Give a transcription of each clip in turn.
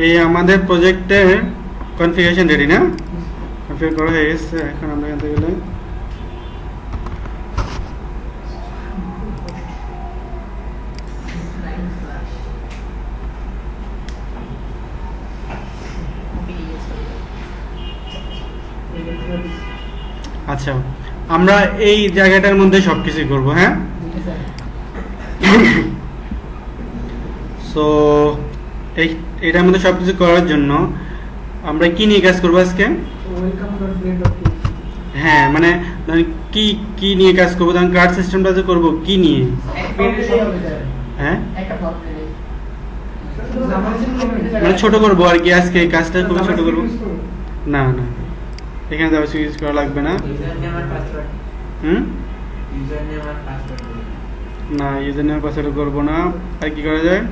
এই আমাদের প্রজেক্টের কনফিগারেশন রেডি না? কনফিগার করা হয়ে গেছে। এখন আমরা এখান থেকে গেলে আচ্ছা, আমরা এই জায়গাটার মধ্যে সবকিছু করব। হ্যাঁ, সো এটার মধ্যে সবকিছু করার জন্য আমরা কি নিয়ে কাজ করবো আজকে? হ্যাঁ, মানে কি কি নিয়ে কাজ করবো? তখন কার্ড সিস্টেমটা যে করবো কি নিয়ে? হ্যাঁ, মানে ছোট করবো আর কি। আজকে কাজটা খুব ছোট করবো। না না, এখানে তো অবশ্যই ইউজ করা লাগবে না। না, ইউজার নেম পাসওয়ার্ড করবো না। আর কি করা যায়?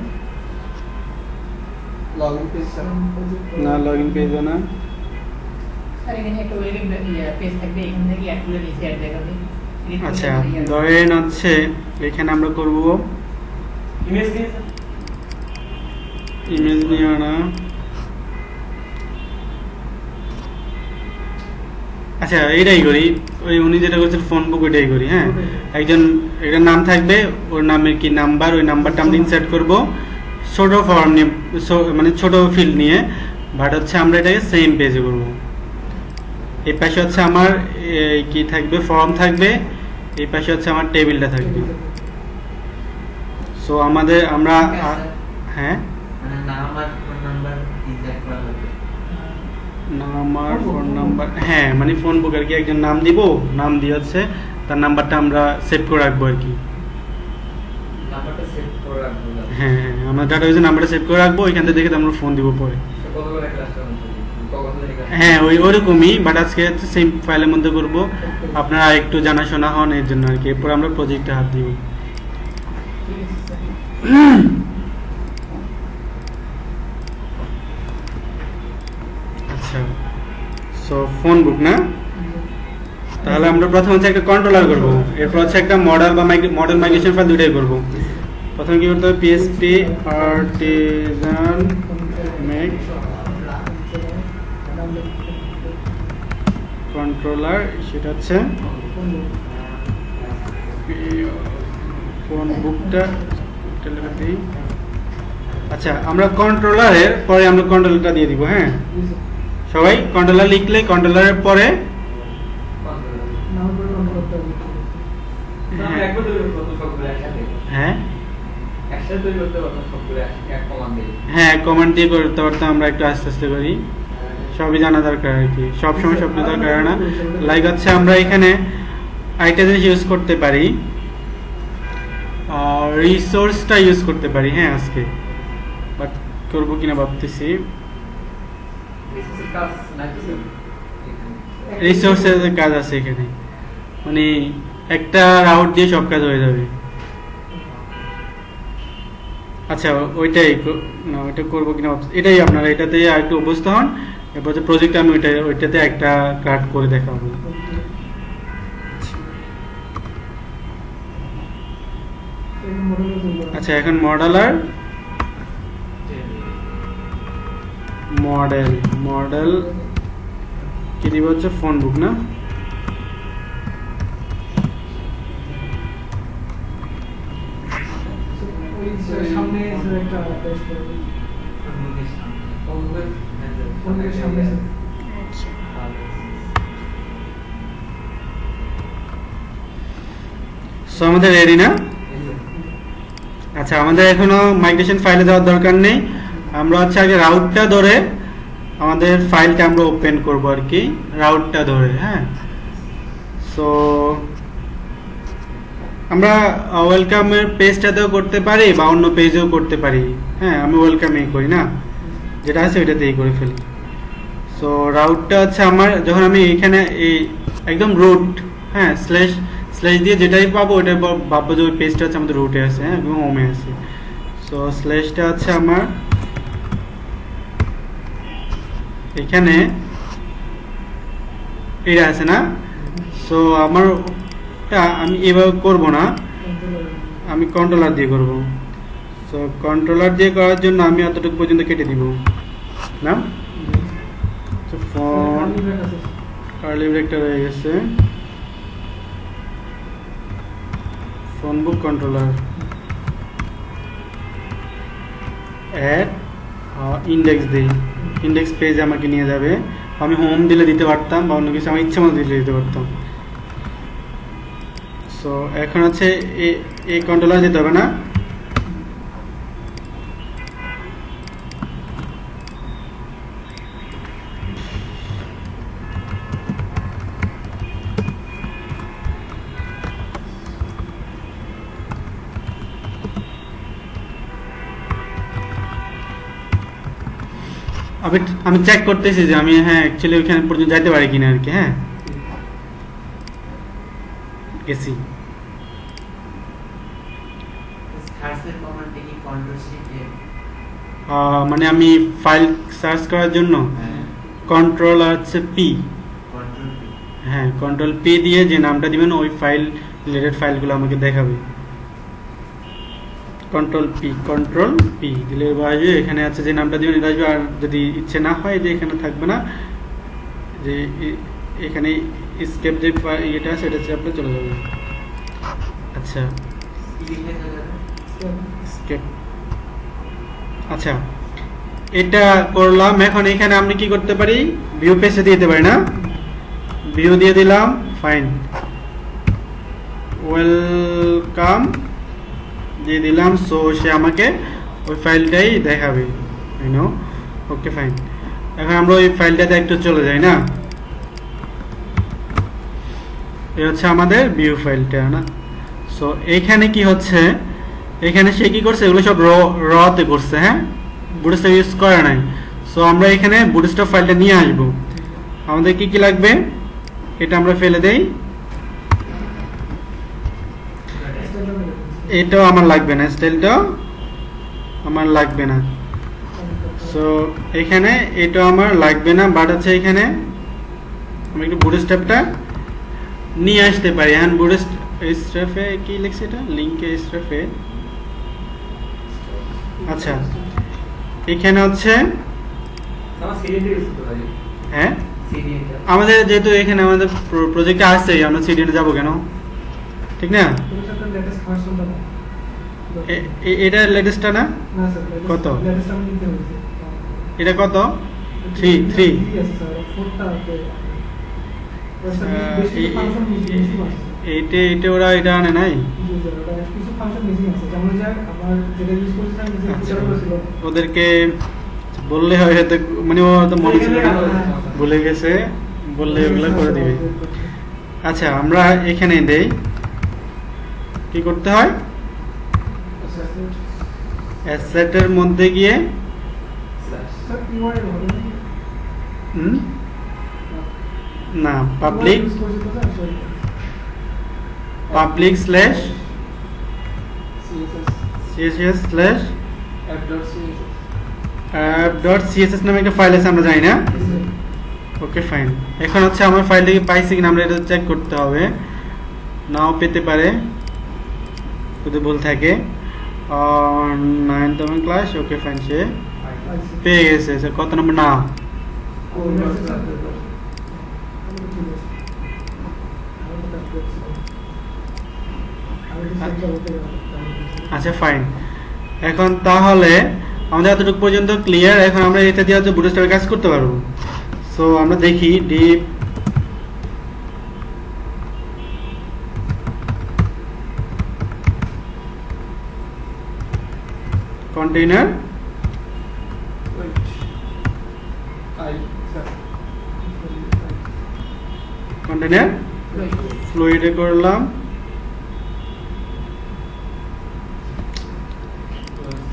না, লগইন পেজ না। আচ্ছা, ধরেন হচ্ছে এখানে আমরা করব ইমেজ নিয়ে না। আচ্ছা, এটাই করি। ওই উনি যেটা করছেন ফোন বুক, ওইটাই করি। হ্যাঁ, একজন একটা নাম থাকবে, ওর নামের কি নাম্বার, ওই নাম্বারটা আমরা ইনসার্ট করব ছোট ফর্ম নিয়ে, মানে ছোট ফিল্ড নিয়ে। বাট হচ্ছে আমরা এটাকে সেম পেজে করব। এই পাশে হচ্ছে আমার কি থাকবে, ফর্ম থাকবে। এই পাশে হচ্ছে আমার টেবিলটা থাকবে। সো আমরা হ্যাঁ, নাম আর ফোন নাম্বার। হ্যাঁ, মানে ফোন বুক আর কি, একজন নাম দিব, নাম দিয়ে হচ্ছে তার নাম্বারটা আমরা সেভ করে রাখবো আর কি। হ্যাঁ হ্যাঁ, আমরা ডাটাবেজে নাম্বারটা সেভ করে রাখবো, ওইখান থেকে দেখে আমরা ফোন দিব পরে। হ্যাঁ, ওইরকমই, বাট আজকে সেম ফাইলের মধ্যে করব। আপনারা একটু জানাশোনা হন এর জন্য আর কি। এরপর আমরা প্রজেক্টে হাত দিব। আচ্ছা, সো ফোন বুক না, তাহলে আমরা প্রথমে হচ্ছে একটা কন্ট্রোলার করব। এরপর হচ্ছে একটা মডেল বা মডেল মাইগ্রেশন ফাইল, দুটাই করব। প্রথমে কি করতে হবে? পিএসপি আর্টিজান মেক কন্ট্রোলার, সেটা হচ্ছে ফোন বুকটা দিই। আচ্ছা, আমরা কন্ট্রোলারের পরে আমরা কন্ট্রোলারটা দিয়ে দিব। হ্যাঁ, সবাই কন্ট্রোলার লিখলে কন্ট্রোলারের পরে হ্যাঁ হ্যাঁ কমান্ড দিয়ে করতে পারতাম। আমরা একটু আস্তে আস্তে করি, সবই জানা দরকার আর কি। সবসময় সব কিছু দরকার না। লাইক হচ্ছে আমরা এখানে আরেকটা জিনিস ইউজ করতে পারি, রিসোর্সটা ইউজ করতে পারি। হ্যাঁ, আজকে বাট করবো কিনা ভাবতেছি। রিসোর্সের কাজ আছে এখানে, মানে একটা রাউট দিয়ে সব কাজ হয়ে যাবে। আচ্ছা, ওইটাই না, ওইটা করবো কিনা এটাই। আপনারা এটাতে একটু অভ্যস্ত হন। এরপর যে প্রজেক্ট আমি ওইটাতে একটা কাট করে দেখাবো। আচ্ছা, এখন মডেল কি দিব হচ্ছে ফোন বুক না। সো আমাদের রেডি না? আচ্ছা, আমাদের এখনো মাইগ্রেশন ফাইলে যাওয়ার দরকার নেই। আমরা হচ্ছে আগে রাউটটা ধরে আমাদের ফাইলটা আমরা ওপেন করব আর কি, রাউটটা ধরে। হ্যাঁ, সো আমরা ওয়েলকামের পেজটাতেও করতে পারি বা অন্য পেজেও করতে পারি। হ্যাঁ, আমি ওয়েলকামেই করি না, যেটা আছে ওইটাতেই করে ফেলি। সো রাউটটা হচ্ছে আমার, যখন আমি এখানে এই একদম রুট, হ্যাঁ, স্ল্যাশ দিয়ে যেটাই পাবো ওইটাই ভাববো যে ওই পেজটা হচ্ছে আমাদের রুটে আছে। হ্যাঁ, এবং হোমে আছে। সো স্ল্যাশটা হচ্ছে আমার এখানে এটা আছে না। সো আমার আমি এভাবে করব না, আমি কন্ট্রোলার দিয়ে করব। সো কন্ট্রোলার দিয়ে করার জন্য আমি অতটুকু পর্যন্ত কেটে দিব। না তো ফোন কার্লি ব্রেকটা রয়ে গেছে phone book controller add index দিই ইন্ডেক্স পেজ আমাকে নিয়ে যাবে আমি হোম দিলে দিতে পারতাম বা অন্য কিছু আমার ইচ্ছে মতো দিলে দিতে পারতাম সো এখন হচ্ছে এই কন্ট্রোলার দিতে হবে না আমি চেক করতেছি যে আমি হ্যাঁ অ্যাকচুয়ালি ওইখানে পর্যন্ত যাইতে পারি কিনা আর কি হ্যাঁ গেছি মানে আমি ফাইল সার্চ করার জন্য কন্ট্রোল হচ্ছে পি হ্যাঁ কন্ট্রোল পি দিয়ে যে নামটা দিবেন ওই ফাইল রিলেটেড ফাইলগুলো আমাকে দেখাবে কন্ট্রোল পি দিলে আসবে এখানে আছে যে নামটা দিবেন এটা আসবে আর যদি ইচ্ছে না হয় যে এখানে থাকবে না যে এখানে স্কেপ যে এটা আছে এটা চাপলে চলে যাবে আচ্ছা স্কেপ আচ্ছা এটা করলাম এখন এখানে আমি কি করতে পারি ভিউ পেজে দিতে পারি না ভিউ দিয়ে দিলাম ফাইন ওয়েলকাম দিয়ে দিলাম সো সে আমাকে ওই ফাইলটাই দেখাবে ইউ নো ওকে ফাইন এখন আমরা ওই ফাইলটাতে একটু চলে যাই না এই হচ্ছে আমাদের ভিউ ফাইলটা না সো এইখানে কি হচ্ছে এখানে সে কি করছে এগুলো সব রতে করছে হ্যাঁ বুটস্ট্র্যাপ ইউজ করে নাই সো আমরা এখানে বুটস্ট্র্যাপ ফাইলটা নিয়ে আসব আমাদের কি কি লাগবে এটা আমরা ফেলে দেই এটাও আমার লাগবে না স্টাইলটাও আমার লাগবে না সো এখানে এটাও আমার লাগবে না বাট আছে এখানে আমি একটু বুটস্ট্র্যাপটা নিয়ে আসতে পারি এখন বুটস্ট্র্যাপে কি লিখছে এটা লিংকে স্ট্র্যাপে আচ্ছা এখানে হচ্ছে হ্যাঁ আমাদের যেহেতু এখানে আমাদের প্রজেক্টে আসছে আমরা সিডিএনে যাব কেন ঠিক না এটা লেটেস্টটা না কত এটা কত 3 এইটা ওরা এটা আনে নাই ওদেরকে বললে হয়তো মানে ও তো মনে ছিল ভুলে গেছে বললে ওগুলো করে দিবে আচ্ছা আমরা এখানে দেই কি করতে হয় অ্যাসেটের মধ্যে গিয়ে না public slash css slash app.css নামে একটা ফাইল আছে আমরা জানি না ওকে ফাইন এখন হচ্ছে আমার ফাইলটাকে পাইছি কিনা আমরা এটা চেক করতে হবে নাও পেতে পারে যদি ভুল থাকে 9th ক্লাস ওকে ফাইন সে পেয়ে গেছে কত নম্বর না আচ্ছা ফাইন এখন তাহলে আমাদের এতটুকু পর্যন্ত ক্লিয়ার এখন আমরা এটা দিয়ে হচ্ছে বুটস্ট্র্যাপে কাজ করতে পারবো সো আমরা দেখি ডিপ কন্টেইনার ফ্লুইডে করলাম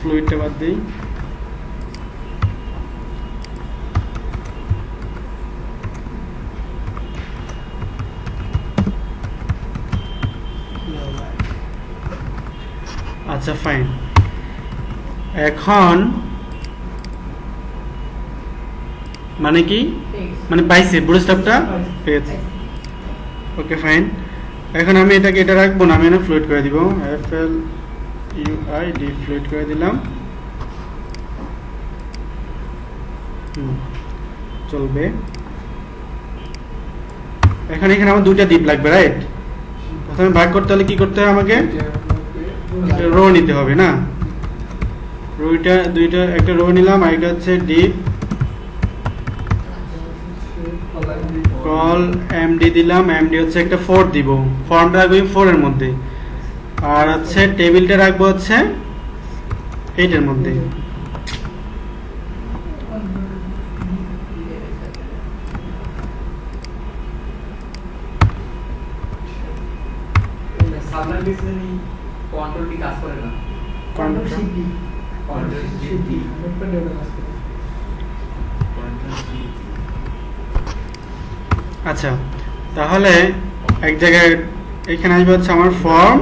ফ্লুইডটা বাদ দিই আচ্ছা ফাইন এখন মানে কি মানে পাইছে বুটস্ট্র্যাপটা পেয়েছে ওকে ফাইন এখন আমি এটাকে এটা রাখবো না আমি না ফ্লুইড করে দিব fluid করে দিলাম চলবে। এখানে আমার দুইটা দ্বীপ লাগবে, রাইট? প্রথমে ভাগ করতে হলে কি করতে হবে? আমাকে রো নিতে হবে না? দুইটা একটা রো নিলাম, আর একটা হচ্ছে ডিপ কল এমডি দিলাম। এমডি হচ্ছে একটা 4 দিব, ফর্মটা রাখবো 4 এর মধ্যে, আর হচ্ছে টেবিলটা রাখবো হচ্ছে 8 এর মধ্যে। সাবলাইম ডিসপ্লে কন্ট্রোল কি কাজ করে না? Control shift D, control shift D notepad এর কাজ করে। আচ্ছা, তাহলে এক জায়গায় এখানে আসবে হচ্ছে আমার ফর্ম,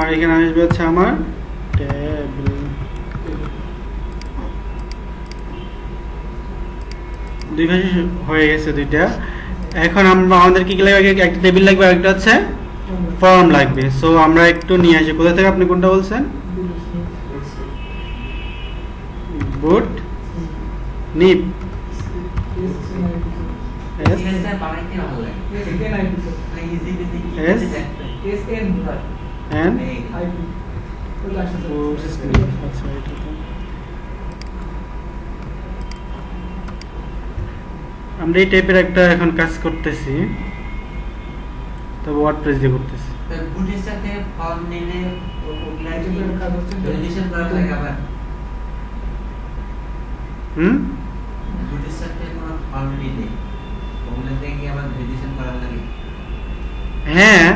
আর এখানে আসবে হচ্ছে আমার টেবিল। দুই ভাষা হয়ে গেছে দুইটা। এখন আমাদের কি লাগবে? একটা টেবিল লাগবে, আর একটা হচ্ছে ফর্ম লাগবে। সো আমরা একটু নিয়ে আসি। কোথা থেকে? আপনি কোনটা বলছেন? বুট নিপ এস স্যার বানাইতে ভালো লাগে। এসএন আইপি মানে easy basic S SN N IP তো লাস্ট আচ্ছা, এটা তো আমরা এই টাইপের একটা এখন কাজ করতেছি, তবে ওয়ার্ডপ্রেস দিয়ে করতেছি। তো বুটের সাথে ফর্ম নিলে ওগুলা কি এটার কাজ হচ্ছে ভ্যালিডেশন করা লাগে আবার? বুটের সাথে কোনো ফর্ম নিলে ওগুলাতে কি আবার ভ্যালিডেশন করা লাগে? হ্যাঁ,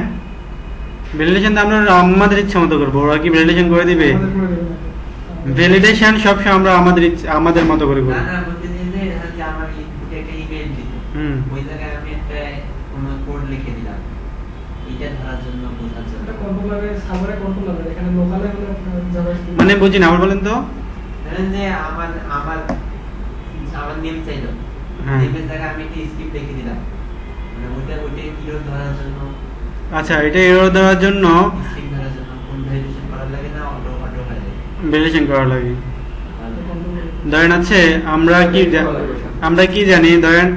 ভ্যালিডেশন তো আমরা আমাদের ইচ্ছা মতো করবো, ওরা কি ভ্যালিডেশন করে দিবে? আমাদের করে দেবে না। ভ্যালিডেশন সবসময় আমরা আমাদের মতো করে না করবো। না, বলতে চাই যে যে আমার ইনপুটে একটা ইমেল দিত, হুম। ওই জায়গায় আমি একটা কোনো কোড লিখে দিলাম এটা ধরার জন্য, বোঝার জন্য। এটা কন্ট্রোলারে সার্ভারে কন্ট্রোলারে এখানে লোকালে হলে আপনার জাভাস্ক্রিপ্ট মানে বুঝি না, আবার বলেন তো। ধরেন যে আমার আমার আমার নেম চাইলো, হ্যাঁ। নেমের জায়গায় আমি একটা স্ক্রিপ্ট লিখে দিলাম, মানে ওইটা ইরর ধরার জন্য, আচ্ছা, এটা এরর দেওয়ার জন্য স্ট্রিং ধরার জন্য কোন ভ্যালিডেশন করা লাগে না? অটো অটো হয়ে যায়। ভ্যালিডেশন করা লাগে। কন্ট্রোলারে ধরেন আছে আমরা কি জানি, ধরেন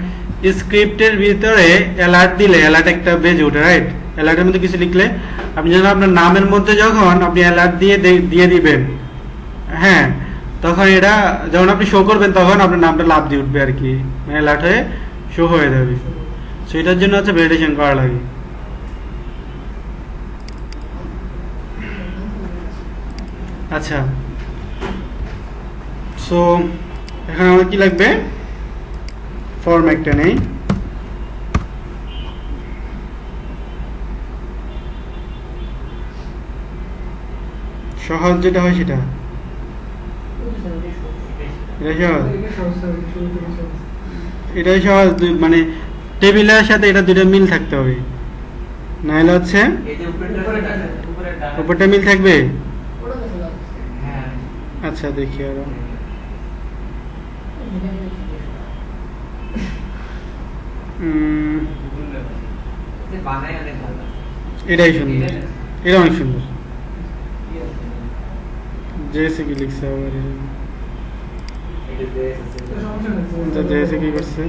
স্ক্রিপ্টের ভিতরে অ্যালার্ট দিলে অ্যালার্ট একটা বেজে ওঠে, রাইট? অ্যালার্টের মধ্যে কিছু লিখলে আপনি যখন আপনার নামের মধ্যে যখন আপনি অ্যালার্ট দিয়ে দিবেন, হ্যাঁ, তখন এটা যখন আপনি শো করবেন তখন আপনার নামটা লাভ দিয়ে উঠবে আর কি, মানে অ্যালার্ট হয়ে শো হয়ে যাবে। সো এটার জন্য হচ্ছে ভ্যালিডেশন করা লাগে। আচ্ছা, সো এখন আমার কি লাগবে? ফর্ম একটা নেই, সহজ যেটা হয় সেটা, এটা সহজ, এটা সহজ শুরু থেকে সহজ। এটাই সহজ। মানে টেবিলের সাথে এটা দুটো মিল থাকতে হবে, নাহলে হচ্ছে এই যে উপরেরটা উপরটা মিল থাকবে। হ্যাঁ, আচ্ছা, দেখি আরো। যে বানায় অনেক ভালো লাগে। এটাই সুন্দর, এটা অনেক সুন্দর। জেএসএ কি লিখছে আবার? এটা যে এটা সমস্যা নেই। জেএসএ কি করছে?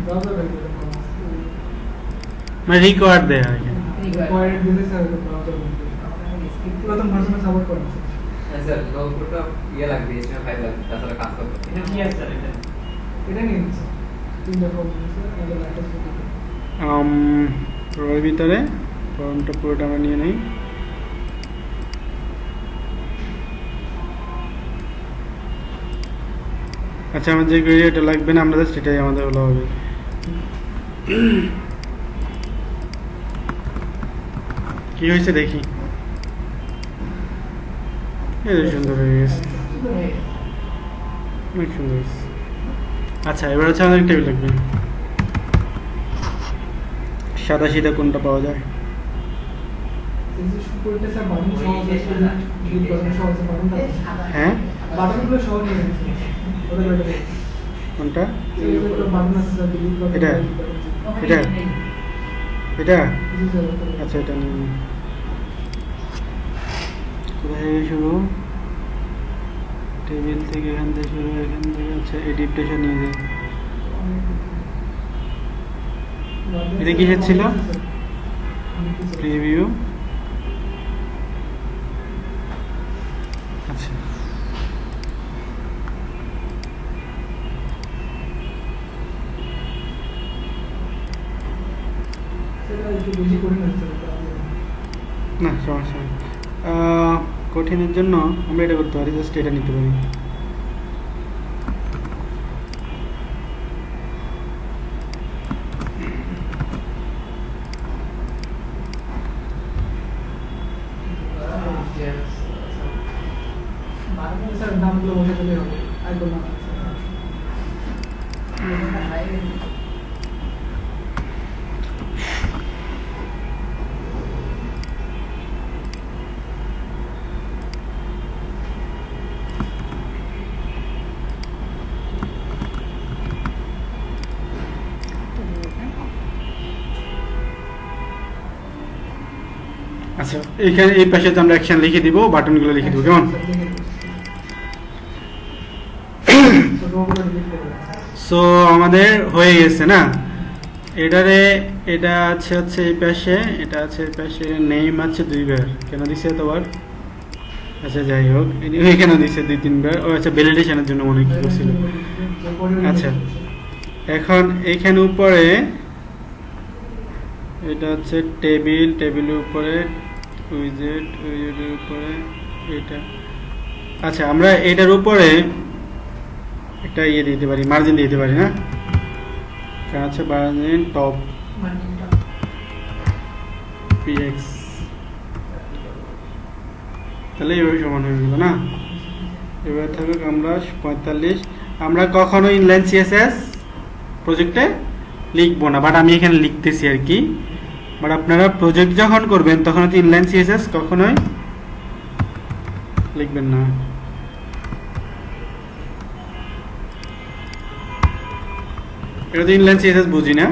ব্রাউজার বাইরে মানে রিকোয়ার্ড দেয়া এখানে। রিকোয়ার্ড দিলে স্যার ব্রাউজার বাইরে পুরাতন ভার্সনে সাপোর্ট করে না। স্যার পুরোটা ইয়ে লাগবে, HTML ফাইল লাগবে, তাছাড়া কাজ করবে। এটা কি আছে স্যার? এটা নিয়ে নিচ্ছে তিনটা ফর্ম নিচ্ছে আমাদের ল্যাপটপ থেকে। রোর ভিতরে ফর্মটা পুরোটা আমরা নিয়ে নেই। আচ্ছা, আমার যে এটা লাগবে না, আমরা সেটাই আমাদের হলো হবে। কি হয়েছে দেখি। এই তো সুন্দর হয়ে গেছে, অনেক সুন্দর হয়েছে। আচ্ছা, এবার হচ্ছে আমাদের টেবিল লাগবে। সাদা সিধা কোনটা পাওয়া যায়? এই যে শুরুতে স্যার বাটন সহজ আছে, ডিলিট বাটন সহজ আছে, বাটন থাকে। হ্যাঁ, বাটনগুলো সহজ নিয়ে নিচ্ছে ওদের বাইরে। কোনটা? এই যে বাটন আছে স্যার, ডিলিট বাটন। এটা? এটা এটা? জি স্যার। আচ্ছা, এটা নিয়ে নিই। কোথা থেকে শুরু, টেবিল থেকে এখান থেকে শুরু, এখান থেকে আচ্ছা এই ডিপটেশন নিয়ে যায়। এটা কিসের ছিল? প্রিভিউ। আচ্ছা সেটা একটু বেশি কঠিন হচ্ছে না সমস্যা নেই। কঠিনের জন্য আমরা এটা করতে পারি, জাস্ট এটা নিতে পারি। স্যার নামগুলো বসে দিলে হবে, আইকন নাম আচ্ছা এইখানে এই পাশে তো আমরা অ্যাকশন লিখে দিব, বাটনগুলো লিখে দিব কেমন? সো আমাদের হয়ে গেছে না এটারে, এটা আছে হচ্ছে এই পাশে, এটা আছে এই পাশে, নেম আছে দুইবার, কেন দিছে এতবার? আচ্ছা যাই হোক, কেন দিছে দুই তিনবার? ও আচ্ছা ভ্যালিডেশনের জন্য মনে কি করছিল। আচ্ছা এখন এইখানে উপরে এটা হচ্ছে টেবিল, টেবিলের উপরে উইজেট, উইজেটের উপরে এটা। আচ্ছা আমরা এটার উপরে একটা ইয়ে দিতে পারি, মার্জিন দিতে পারি না? আচ্ছা মার্জিন টপ px, তাহলে এভাবে সমান হয়ে গেল না? এবার থাকুক আমরা 45। আমরা কখনো ইনলাইন সিএসএস প্রজেক্টে লিখবো না, বাট আমি এখানে লিখতেছি আর কি। বাট আপনারা প্রজেক্ট যখন করবেন তখন হচ্ছে ইনলাইন সিএসএস কখনোই লিখবেন না। এটা তো ইনলাইন সিএসএস বুঝি না।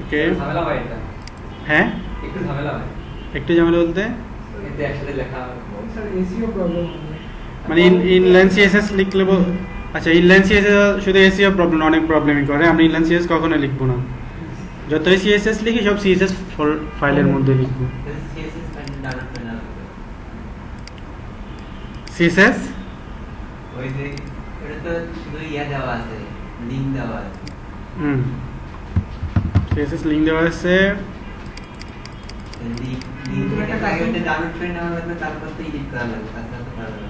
ওকে ঝামেলা হয় এটা, হ্যাঁ একটু ঝামেলা হয় একটু ঝামেলা বলতে এতে একসাথে লেখা স্যার এসিও প্রবলেম মানে ইনলাইন সিএসএস লিখলে আচ্ছা ইনলাইন সিএসএস শুধু এসিও প্রবলেম, অনেক প্রবলেমই করে। আমরা ইনলাইন সিএসএস কখনো লিখবো না, যতই সিএসএস লিখি সব সিএসএস ফাইলের মধ্যে লিখবো। সিএসএস ফাইল ডাউনলোড করে না সিএসএস ওই যে এটা তো শুধু ইয়া দেওয়া আছে, লিংক দেওয়া আছে। সিএসএস লিংক দেওয়া আছে। ডাউনলোড করে নেওয়া লাগবে, তারপর তো এডিট করা লাগবে, তাছাড়া তো পারবে না।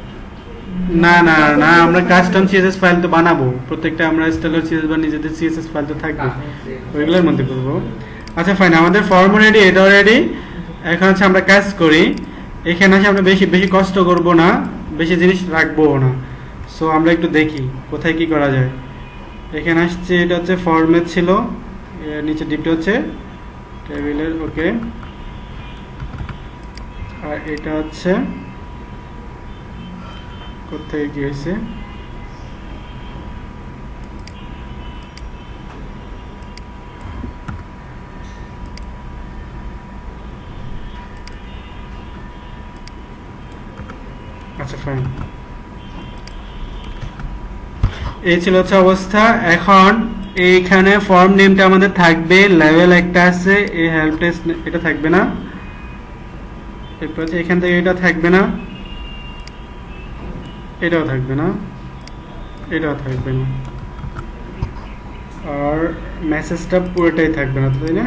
না না না আমরা কাস্টম সিএসএস ফাইল তো বানাবো, প্রত্যেকটা আমরা স্টেলার সিএসএস বা নিজেদের সিএসএস ফাইল তো থাকবে, ওইগুলোর মধ্যে করবো। আচ্ছা ফাইন, আমাদের ফর্ম রেডি, এটাও রেডি। এখন হচ্ছে আমরা কাজ করি, এখানে আছে আমরা বেশি বেশি কষ্ট করব না, বেশি জিনিস রাখবো না। সো আমরা একটু দেখি কোথায় কি করা যায়। এখানে আসছে, এটা হচ্ছে ফর্মের ছিল, নিচে ডিপটা হচ্ছে টেবিলের, ওকে। আর এটা হচ্ছে কোথায় কি হয়েছে, আচ্ছা ফাইন, এই ছিল হচ্ছে অবস্থা। এখন এইখানে ফর্ম নেমটা আমাদের থাকবে, লেভেল একটা আছে, এই হেল্প টেস্ট এটা থাকবে না, এরপর হচ্ছে এখান থেকে এটা থাকবে না, এটাও থাকবে না, এটাও থাকবে না, আর মেসেজটা পুরোটাই থাকবে না, তাই না?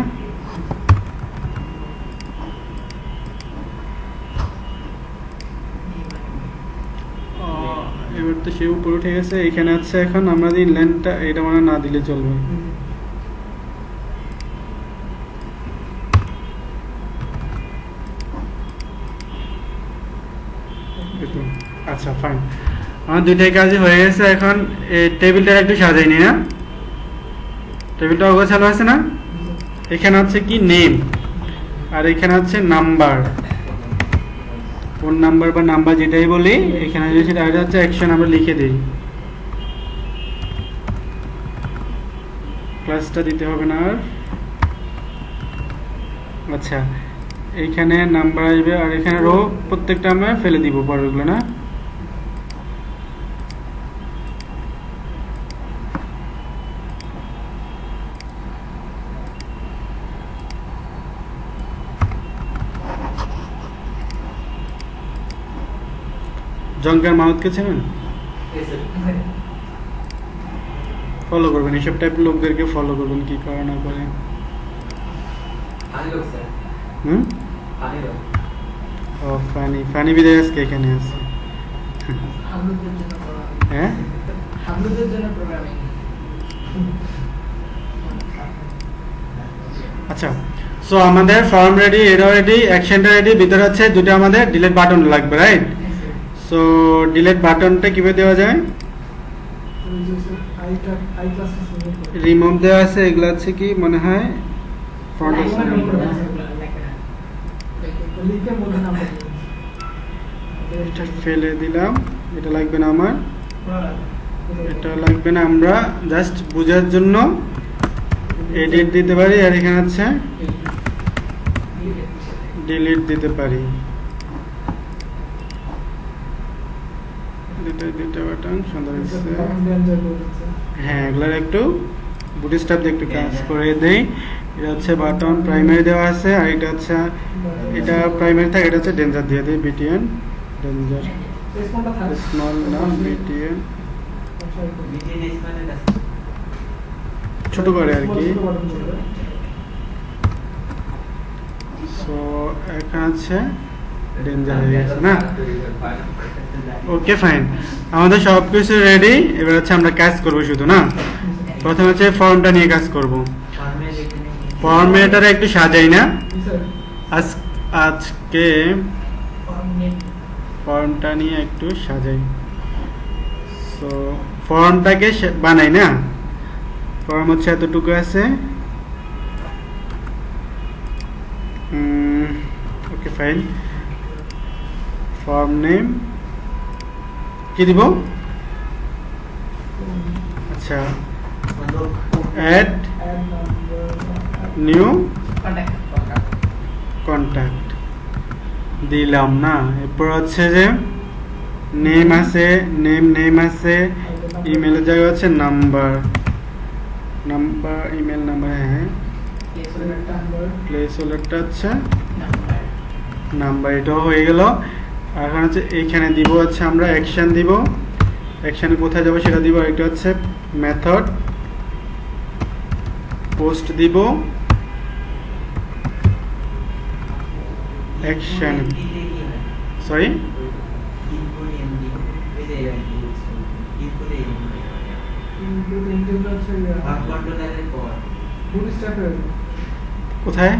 এবার তো সে উপরে উঠে গেছে, এখানে আছে। এখন আমরা ইনলাইনটা এটা মানে না দিলে চলবে। আচ্ছা ফাইন, আমার দুইটাই কাজই হয়ে গেছে। এখন এই টেবিলটা একটু সাজাইনি না, টেবিলটা অগোছালো আছে না? এখানে হচ্ছে কি নেম, আর এখানে হচ্ছে নাম্বার, ফোন নাম্বার বা নাম্বার যেটাই বলি, এখানে সেটা হচ্ছে অ্যাকশন আমরা লিখে দিই। ক্লাসটা দিতে হবে না আর। আচ্ছা এইখানে নাম্বার আসবে আর এখানে রো প্রত্যেকটা আমরা ফেলে দিব পরেরগুলো না। জঙ্কার মাহমুদকে চেনেন? ফলো করবেন, এইসব টাইপের লোকদেরকে ফলো করবেন, কি করে না করে। ফানি লোক স্যার, হুম, ফানি লোক। ও ফানি, ফানি বিদায় আজকে এখানে আছে। হাবলুদের জন্য প্রোগ্রামিং। হ্যাঁ, হাবলুদের জন্য প্রোগ্রামিং। আচ্ছা। সো আমাদের ফর্ম রেডি, এরও রেডি, অ্যাকশনটা রেডি, ভিতরে আছে দুটো আমাদের ডিলিট বাটন লাগবে, রাইট? সো ডিলিট বাটনটা কিভাবে দেওয়া যায়? রিমুভ দেওয়া আছে, এগুলো আছে কি মনে হয় ফ্রন্ট এটা ফেলে দিলাম, এটা লাগবে না আমার, এটা লাগবে না। আমরা জাস্ট বোঝার জন্য এডিট দিতে পারি, আর এখানে আছে ডিলিট দিতে পারি। দুটো বাটন সুন্দর হয়েছে। হ্যাঁ, এগুলোর একটু বুটস্ট্র্যাপ দিয়ে একটু কাজ করে দেই। এটা হচ্ছে বাটন প্রাইমারি দেওয়া আছে, আর এটা হচ্ছে, এটা প্রাইমারি থাকে, এটা হচ্ছে ডেঞ্জার দিয়ে দিই, বিটিএন ডেঞ্জার স্মল নাম বিটিএন ছোট করে আর কি। সো এখানে আছে ডেঞ্জার হয়ে গেছে না? ওকে ফাইন, আমাদের সব কিছু রেডি। এবার হচ্ছে আমরা কাজ করবো শুধু না। প্রথমে হচ্ছে ফর্মটা নিয়ে কাজ করব। ফর্মেটারে একটু সাজাই না আজকে, ফর্মটা নিয়ে একটু সাজাই। সো ফর্মটাকে বানাই না। ফর্ম হচ্ছে এতটুকু আছে। ওকে ফাইন, ফর্ম নেম কি দিব? আচ্ছা, অ্যাড নিউ কন্ট্যাক্ট দিলাম না। এরপর হচ্ছে যে নেম আছে, নেম আছে, ইমেলের জায়গায় আছে নাম্বার, ইমেল নাম্বার। হ্যাঁ, প্লেস হোল্ডারটা হচ্ছে নাম্বার, এটাও হয়ে গেল। আর এখন হচ্ছে এইখানে দিব হচ্ছে আমরা অ্যাকশন দিব। অ্যাকশনে কোথায় যাবো সেটা দিব। এটা হচ্ছে মেথড পোস্ট দিব, অ্যাকশন সরি কোথায়?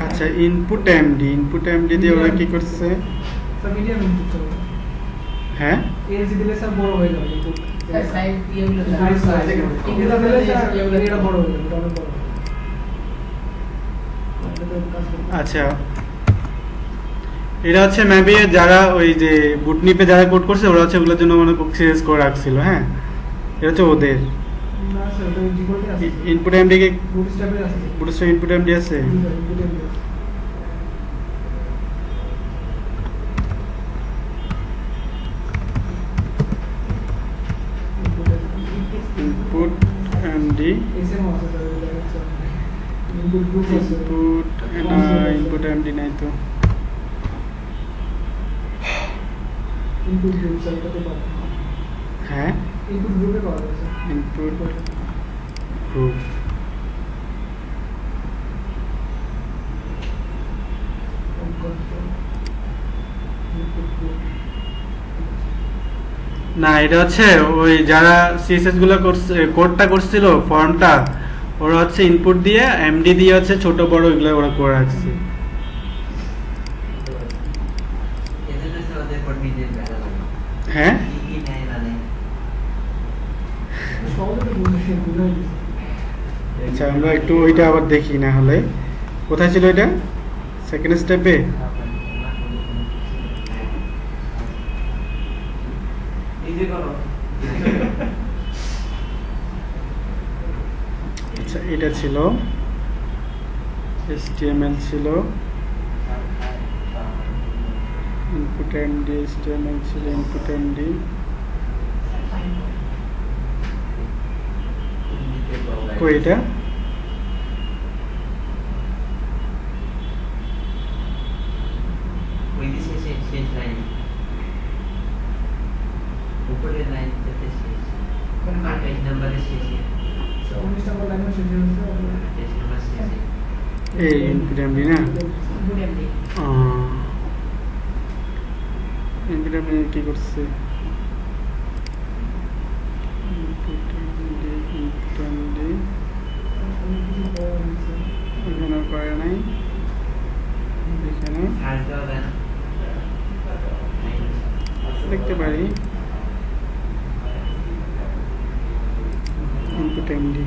আচ্ছা, ইনপুট এমডি, ইনপুট এমডি দিয়ে ওরা কি করছে? হ্যাঁ, এলজি দিলে স্যার বড় হয়ে যাবে ইনপুট সাইজ দিয়ে বড় হয়ে যাবে। আচ্ছা, এটা হচ্ছে মেবি যারা ওই যে বুটনিপে যারা কোড করছে ওরা হচ্ছে ওগুলোর জন্য মনে সিরিয়াস করে রাখছিল। হ্যাঁ, এটা হচ্ছে ওদের না স্যার, ওটা ডিফল্টে আছে। ইনপুট এমডি কে বুটস্ট্র্যাপে আছে, বুটস্ট্র্যাপ ইনপুট এমডি আছে। ইনপুট এমডি এসএম আছে স্যার, ইনপুট গ্রুপ আছে। ইনপুট এমডি নাই তো। ইনপুট গ্রুপ স্যার, এটাতে পাবেন। হ্যাঁ, ইনপুট গ্রুপে পাওয়া যায় স্যার। ইনপুট গ্রুপ না, এটা হচ্ছে ওই যারা সিএসএস গুলো করছে, কোডটা করছিল ফর্মটা, ওরা হচ্ছে ইনপুট দিয়ে এমডি দিয়ে হচ্ছে ছোট বড় এগুলো ওরা করে রাখছে। হ্যাঁ, সহজে বুঝাই দিচ্ছে। আচ্ছা, আমরা একটু ওইটা আবার দেখি না হলে। কোথায় ছিল এটা? সেকেন্ড স্টেপে। আচ্ছা, এটা ছিল HTML ছিল, ইনপুট এমডি, HTML ছিল ইনপুট এমডি, কই এটা ওই যে শেষ লাইন, উপরের লাইনটাতে শেষ, 28 নম্বরের শেষে, 19 নম্বর লাইনে শেষ হয়েছে 28 নম্বর শেষে। এই ইনপুট এমডি না, ইনপুট এমডি কি করছে, ইনপুট এমডি এখানে করে নাই, এখানে সার্চ দেওয়া যায় না? দেখতে পারি ইনপুট এমডি,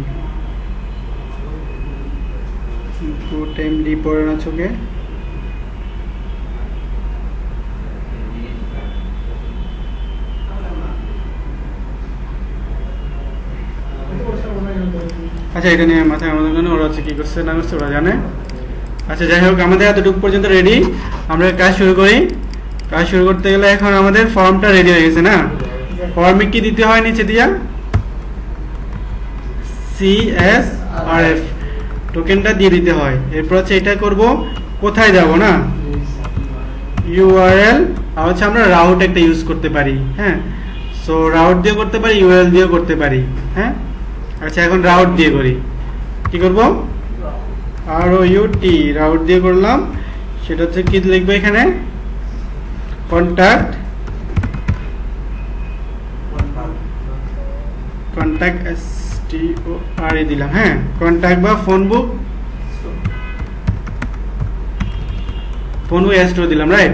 ইনপুট এমডি পড়ে না চোখে, আচ্ছা এটা নিয়ে মাথায় আমাদের জন্য ওরা হচ্ছে কি করছে না করছে ওরা জানে। আচ্ছা যাই হোক, আমাদের এতটুকু পর্যন্ত রেডি, আমরা কাজ শুরু করি। কাজ শুরু করতে গেলে এখন আমাদের ফর্মটা রেডি হয়ে গেছে না, ফর্মে কি দিতে হয় নিচে দিয়া CSRF টোকেনটা দিয়ে দিতে হয়। এরপর হচ্ছে এটা করব, কোথায় যাব না URL, আর হচ্ছে আমরা রাউট একটা ইউজ করতে পারি, হ্যাঁ সো রাউট দিয়ে করতে পারি, URL দিয়েও করতে পারি, হ্যাঁ আচ্ছা এখন রাউট দিয়ে করি, কি করব ROUT রাউট দিয়ে করলাম। সেটা হচ্ছে কি লিখবো এখানে কন্টাক্ট STOR দিলাম, হ্যাঁ কন্টাক্ট বা ফোন বুক স্টোর দিলাম, রাইট।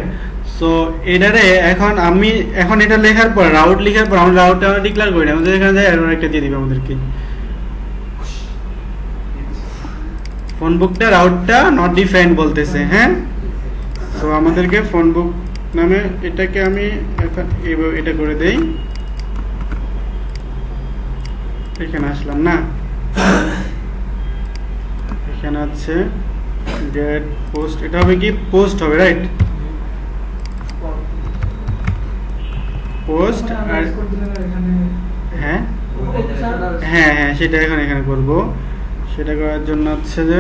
সো এটারে এখন এটা লেখার পর রাউট লেখার পর আমরা রাউটটা ডিক্লেয়ার করি না, আমাদের এখানে যায় এরর একটা দিয়ে দিবে আমাদেরকে, ফোন বুকটা রাউটটা নট ডিফাইন্ড বলতেছে, হ্যাঁ সো আমাদেরকে ফোন বুক নামে এটাকে আমি এখন এটা করে দেই, এখানে আসলাম না, এখানে আছে গেট পোস্ট, এটা হবে কি পোস্ট হবে, রাইট পোস্ট, আর হ্যাঁ হ্যাঁ হ্যাঁ সেটা এখন এখানে করব। সেটা করার জন্য হচ্ছে যে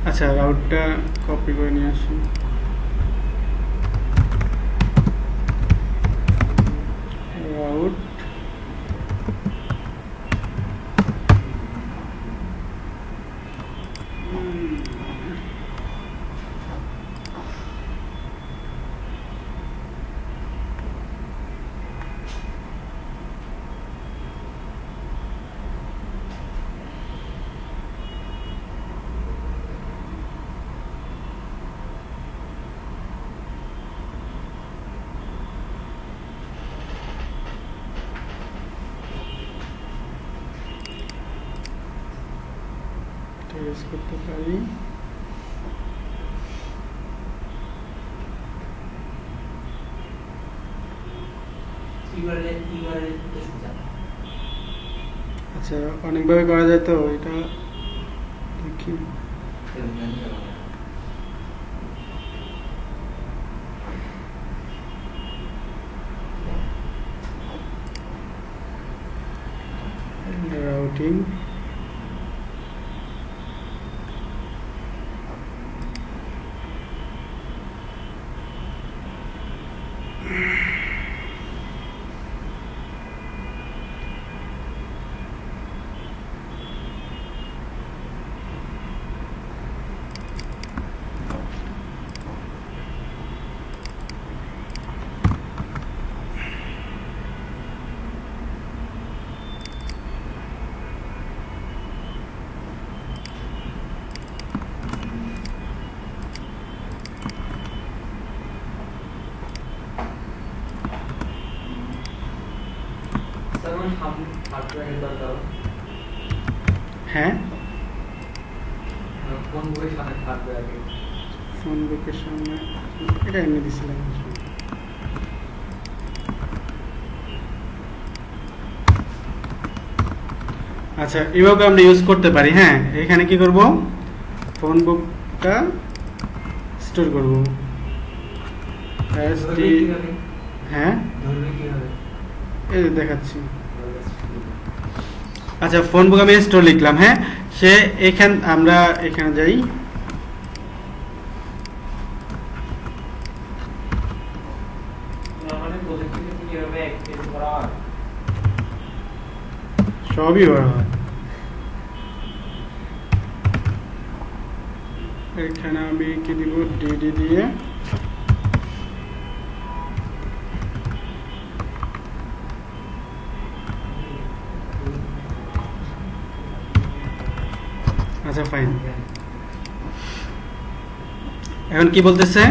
আচ্ছা রাউটটা কপি করে নিয়ে আসি, রাউট ইউজ করতে পারি, আচ্ছা অনেকভাবে করা যায় তো এটা দেখি, রাউটিং হ্যাঁ কোন বইয়ের সামনে থাকবে আগে? ফোন বুকের সামনে এটা এমনি দিছিলাম, আচ্ছা এভাবে আমরা ইউজ করতে পারি। হ্যাঁ, এখানে কি করব, ফোন বুকটা স্টোর করব। হ্যাঁ এই যে দেখাচ্ছি। আচ্ছা ফোন বুক আমি স্টোর লিখলাম। হ্যাঁ, সে আমরা এখানে যাই, সবই বড় হয়। এখানে আমি কি দিব, ডিডি দিয়ে আচ্ছা ফাইন। এখন কি বলতেছে,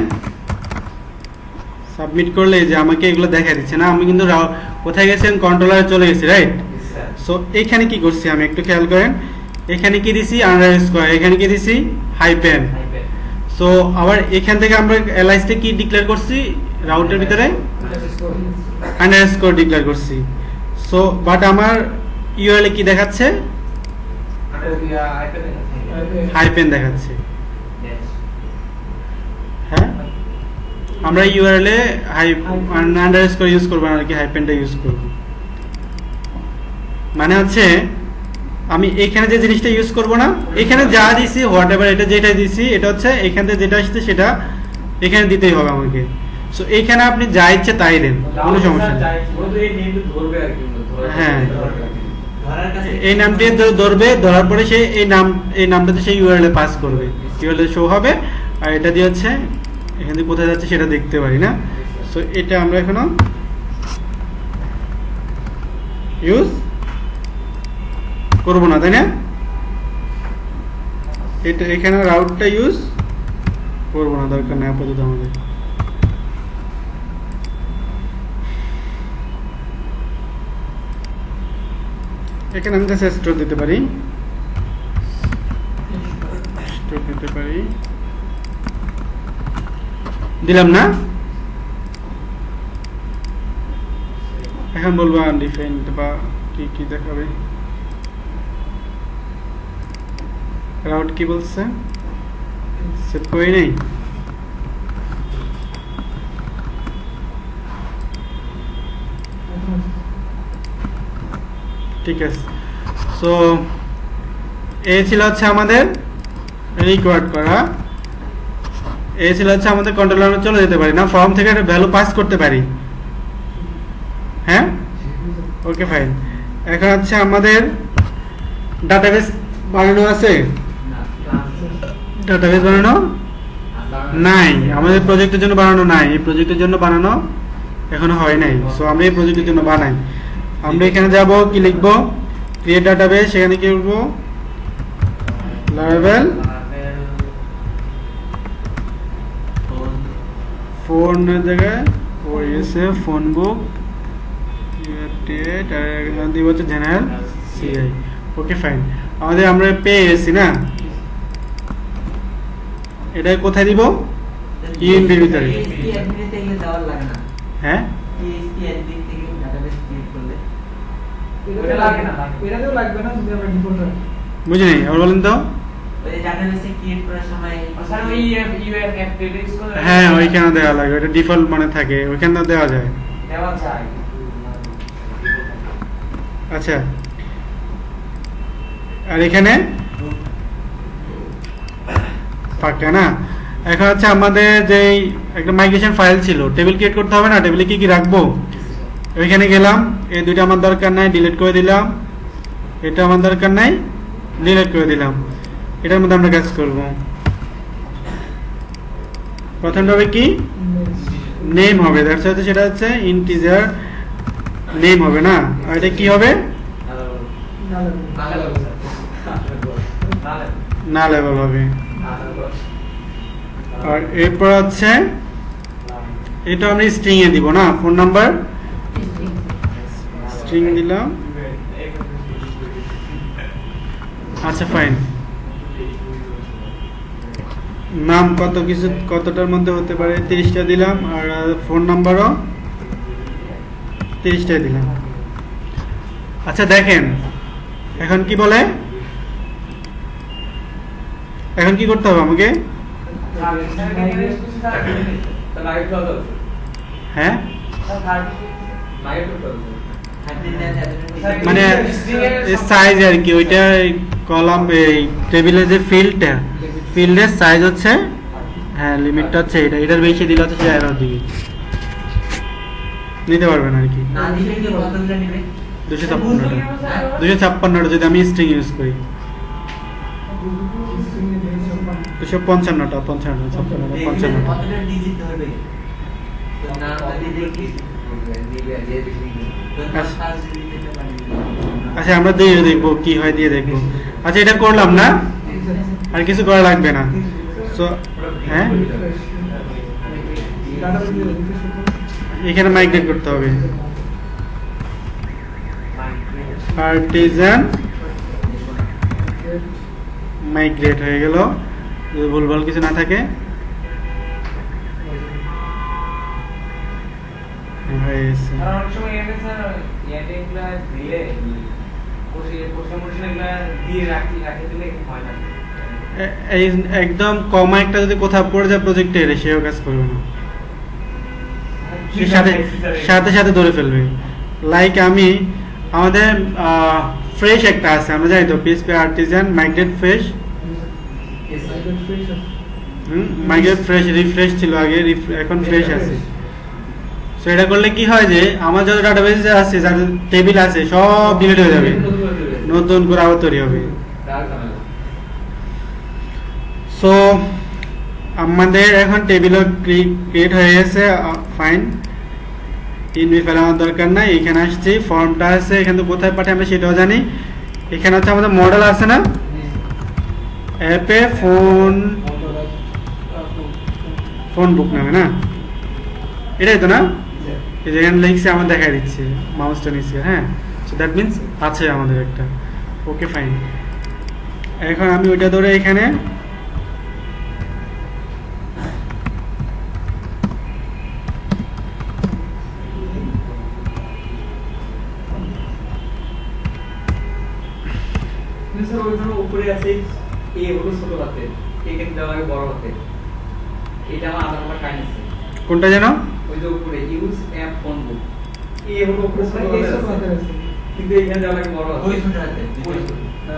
সাবমিট করলে যে আমাকে এগুলো দেখা দিচ্ছে না, আমি কিন্তু কোথায় গেছেন, কন্ট্রোলারে চলে গেছি, রাইট? সো এখানে কি করছি আমি একটু খেয়াল করেন, এখানে কি দিছি আন্ডারস্কোর, এখানে কি দিছি হাইপেন। সো আবার এখান থেকে আমরা এলআইসিতে কি ডিক্লেয়ার করছি, রাউটের ভিতরে আন্ডারস্কোর ডিক্লেয়ার করছি। সো বাট আমার ইউআরএল কি দেখাচ্ছে, হাইপেন দেখাচ্ছে। হ্যাঁ, আমরা ইউআরএল এ আন্ডারস্কোর ইউজ করব না, কি হাইপেনটা ইউজ করব। মানে হচ্ছে আমি এখানে যে জিনিসটা ইউজ করব না, এখানে যা দিছি হোয়াট এভার, এটা যেটা দিছি এটা হচ্ছে এখান থেকে যেটা আসছে সেটা এখানে দিতেই হবে আমাকে। সো এইখানে আপনি যা ইচ্ছে তাই দেন, কোনো সমস্যা নেই। হ্যাঁ, এই নামটি ধরবে, ধরার পরে সে এই নামটাতে সেই ইউআরএল এ পাস করবে, ইউআরএল শো হবে। আর এটা দিয়ে হচ্ছে এখান থেকে কোথায় যাচ্ছে সেটা দেখতে পারি না। সো এটা আমরা এখনো ইউজ করব না, তাই না? এটা এখানে রাউটটা ইউজ করব না, দরকার নেই আপাতত আমাদের। এখানে আমি কাছে স্টোর দিতে পারি, স্টোর দিতে পারি, দিলাম না। এখন বলবো আনডিফাইন্ড বা কি কি দেখাবে, রাউট কি বলছে, সেট করি নেই। ঠিক আছে। সো এই ছিল হচ্ছে আমাদের রিকোয়ার্ড করা, এই ছিল হচ্ছে আমাদের কন্ট্রোলারে চলে যেতে পারি না, ফর্ম থেকে একটা ভ্যালু পাস করতে পারি। হ্যাঁ, ওকে ফাইন। এখন হচ্ছে আমাদের ডাটাবেস বানানো আছে, ডাটাবেস বানানো নাই, আমাদের প্রজেক্টের জন্য বানানো নাই, এই প্রজেক্টের জন্য বানানো এখনো হয় নাই। সো আমরা এই প্রজেক্টের জন্য বানাই। আমরা এখানে যাব, কি লিখব, ক্রিয়েট ডাটাবেস, সেখানে কি করব, লারাভেল ফোনের জায়গায় ওএসএ ফোন বুক দিব হচ্ছে জেনারেল সিআই। ওকে ফাইন, আমাদের আমরা পেয়ে গেছি না, এটা কোথায় দিব, ইএনভির ভিতরে। হ্যাঁ, বুঝি নাই, আবার বলেন তো। হ্যাঁ, ওইখানে দেওয়া লাগে, ওটা ডিফল্ট মানে থাকে, ওইখানে দেওয়া যায়। আচ্ছা, আর এখানে ফাঁকা না। এখন হচ্ছে আমাদের যে একটা মাইগ্রেশন ফাইল ছিল, টেবিল ক্রিয়েট করতে হবে না, টেবিলে কি কি রাখবো, ওইখানে গেলাম, এই দুইটা আমার দরকার নাই, ডিলিট করে দিলাম, এটা আমার দরকার নাই, ডিলিট করে দিলাম। এটার মধ্যে আমরা কাজ করব। প্রথমটা হবে কি, নেম হবে, দ্যাটস হচ্ছে সেটা হচ্ছে ইন্টিজার নেম হবে না, আর এটা কি হবে, না লেভেল হবে। আর এরপর হচ্ছে এটা আমরা স্ট্রিং এ দিব না, ফোন নাম্বার স্ট্রিং দিলাম। আচ্ছা ফাইন, নাম কত কিছু কতটার মধ্যে হতে পারে, 30টা দিলাম, আর ফোন নাম্বারও 30টাই দিলাম। আচ্ছা দেখেন, এখন কি বলে, এখন কি করতে হবে আমাকে? হ্যাঁ মানে সাইজ আর কি, ওইটা কলাম এই টেবিলের যে ফিল্ডের সাইজ হচ্ছে, হ্যাঁ লিমিটটা হচ্ছে এটা, এটার বেশি দিলে হচ্ছে সে এরর দিবে, নিতে পারবেন আর কি। 256টা যদি আমি স্ট্রিং ইউজ করি, 255টা 55টা আচ্ছা আমরা দিয়ে দেখবো কি হয়, দিয়ে দেখবো। আচ্ছা এটা করলাম না, আর কিছু করা লাগবে না। সো হ্যাঁ এখানে মাইগ্রেট করতে হবে, আর্টিজান মাইগ্রেট হয়ে গেল, যদি ভুলভাল কিছু না থাকে হয়ে গেছে। একদম কমা একটা যদি কোথাও পড়ে যায় প্রজেক্টে, সেও কাজ করবে না, সাথে সাথে সাথে ধরে ফেলবে। লাইক আমি আমাদের ফ্রেশ একটা আছে, আমরা জানি তো PHP Artisan migrate fresh, migrate fresh refresh ছিল আগে, এখন ফ্রেশ আছে। সো এটা করলে কি হয় যে আমার যত ডাটাবেস আছে, যার টেবিল আছে সব ডিলিট হয়ে যাবে, নতুন করে আবার তৈরি হবে। সো আমাদের এখন টেবিলও ক্রিয়েট হয়ে গেছে, ফাইন। ইনভি ফেলানোর দরকার নাই, এখানে আসছি, ফর্মটা আছে, এখানে তো কোথায় পাঠাই আমরা সেটাও জানি। এখানে হচ্ছে আমাদের মডেল আছে না, অ্যাপে ফোন বুক নামে না, এটাই তো না, যেখানে লিখছে আমার দেখাই দিচ্ছে, মাউসটা নিচ্ছে, হ্যাঁ। সো দ্যাট মিনস আছে আমাদের একটা, ওকে ফাইন। এখন আমি ওইটা ধরে এখানে উপরে আছে এ হলো ছোট হাতে, এখানে দেওয়া হয় বড় হাতে, এটা আমার আধার নাম্বার টাইম আছে। কোনটা যেন ওই যে উপরে ইউজ অ্যাপ ফোন বুক, এ হলো উপরে ছোট হাতে আছে, কিন্তু এখানে দেওয়া লাগে বড় হাতে, ওই ছোট হাতে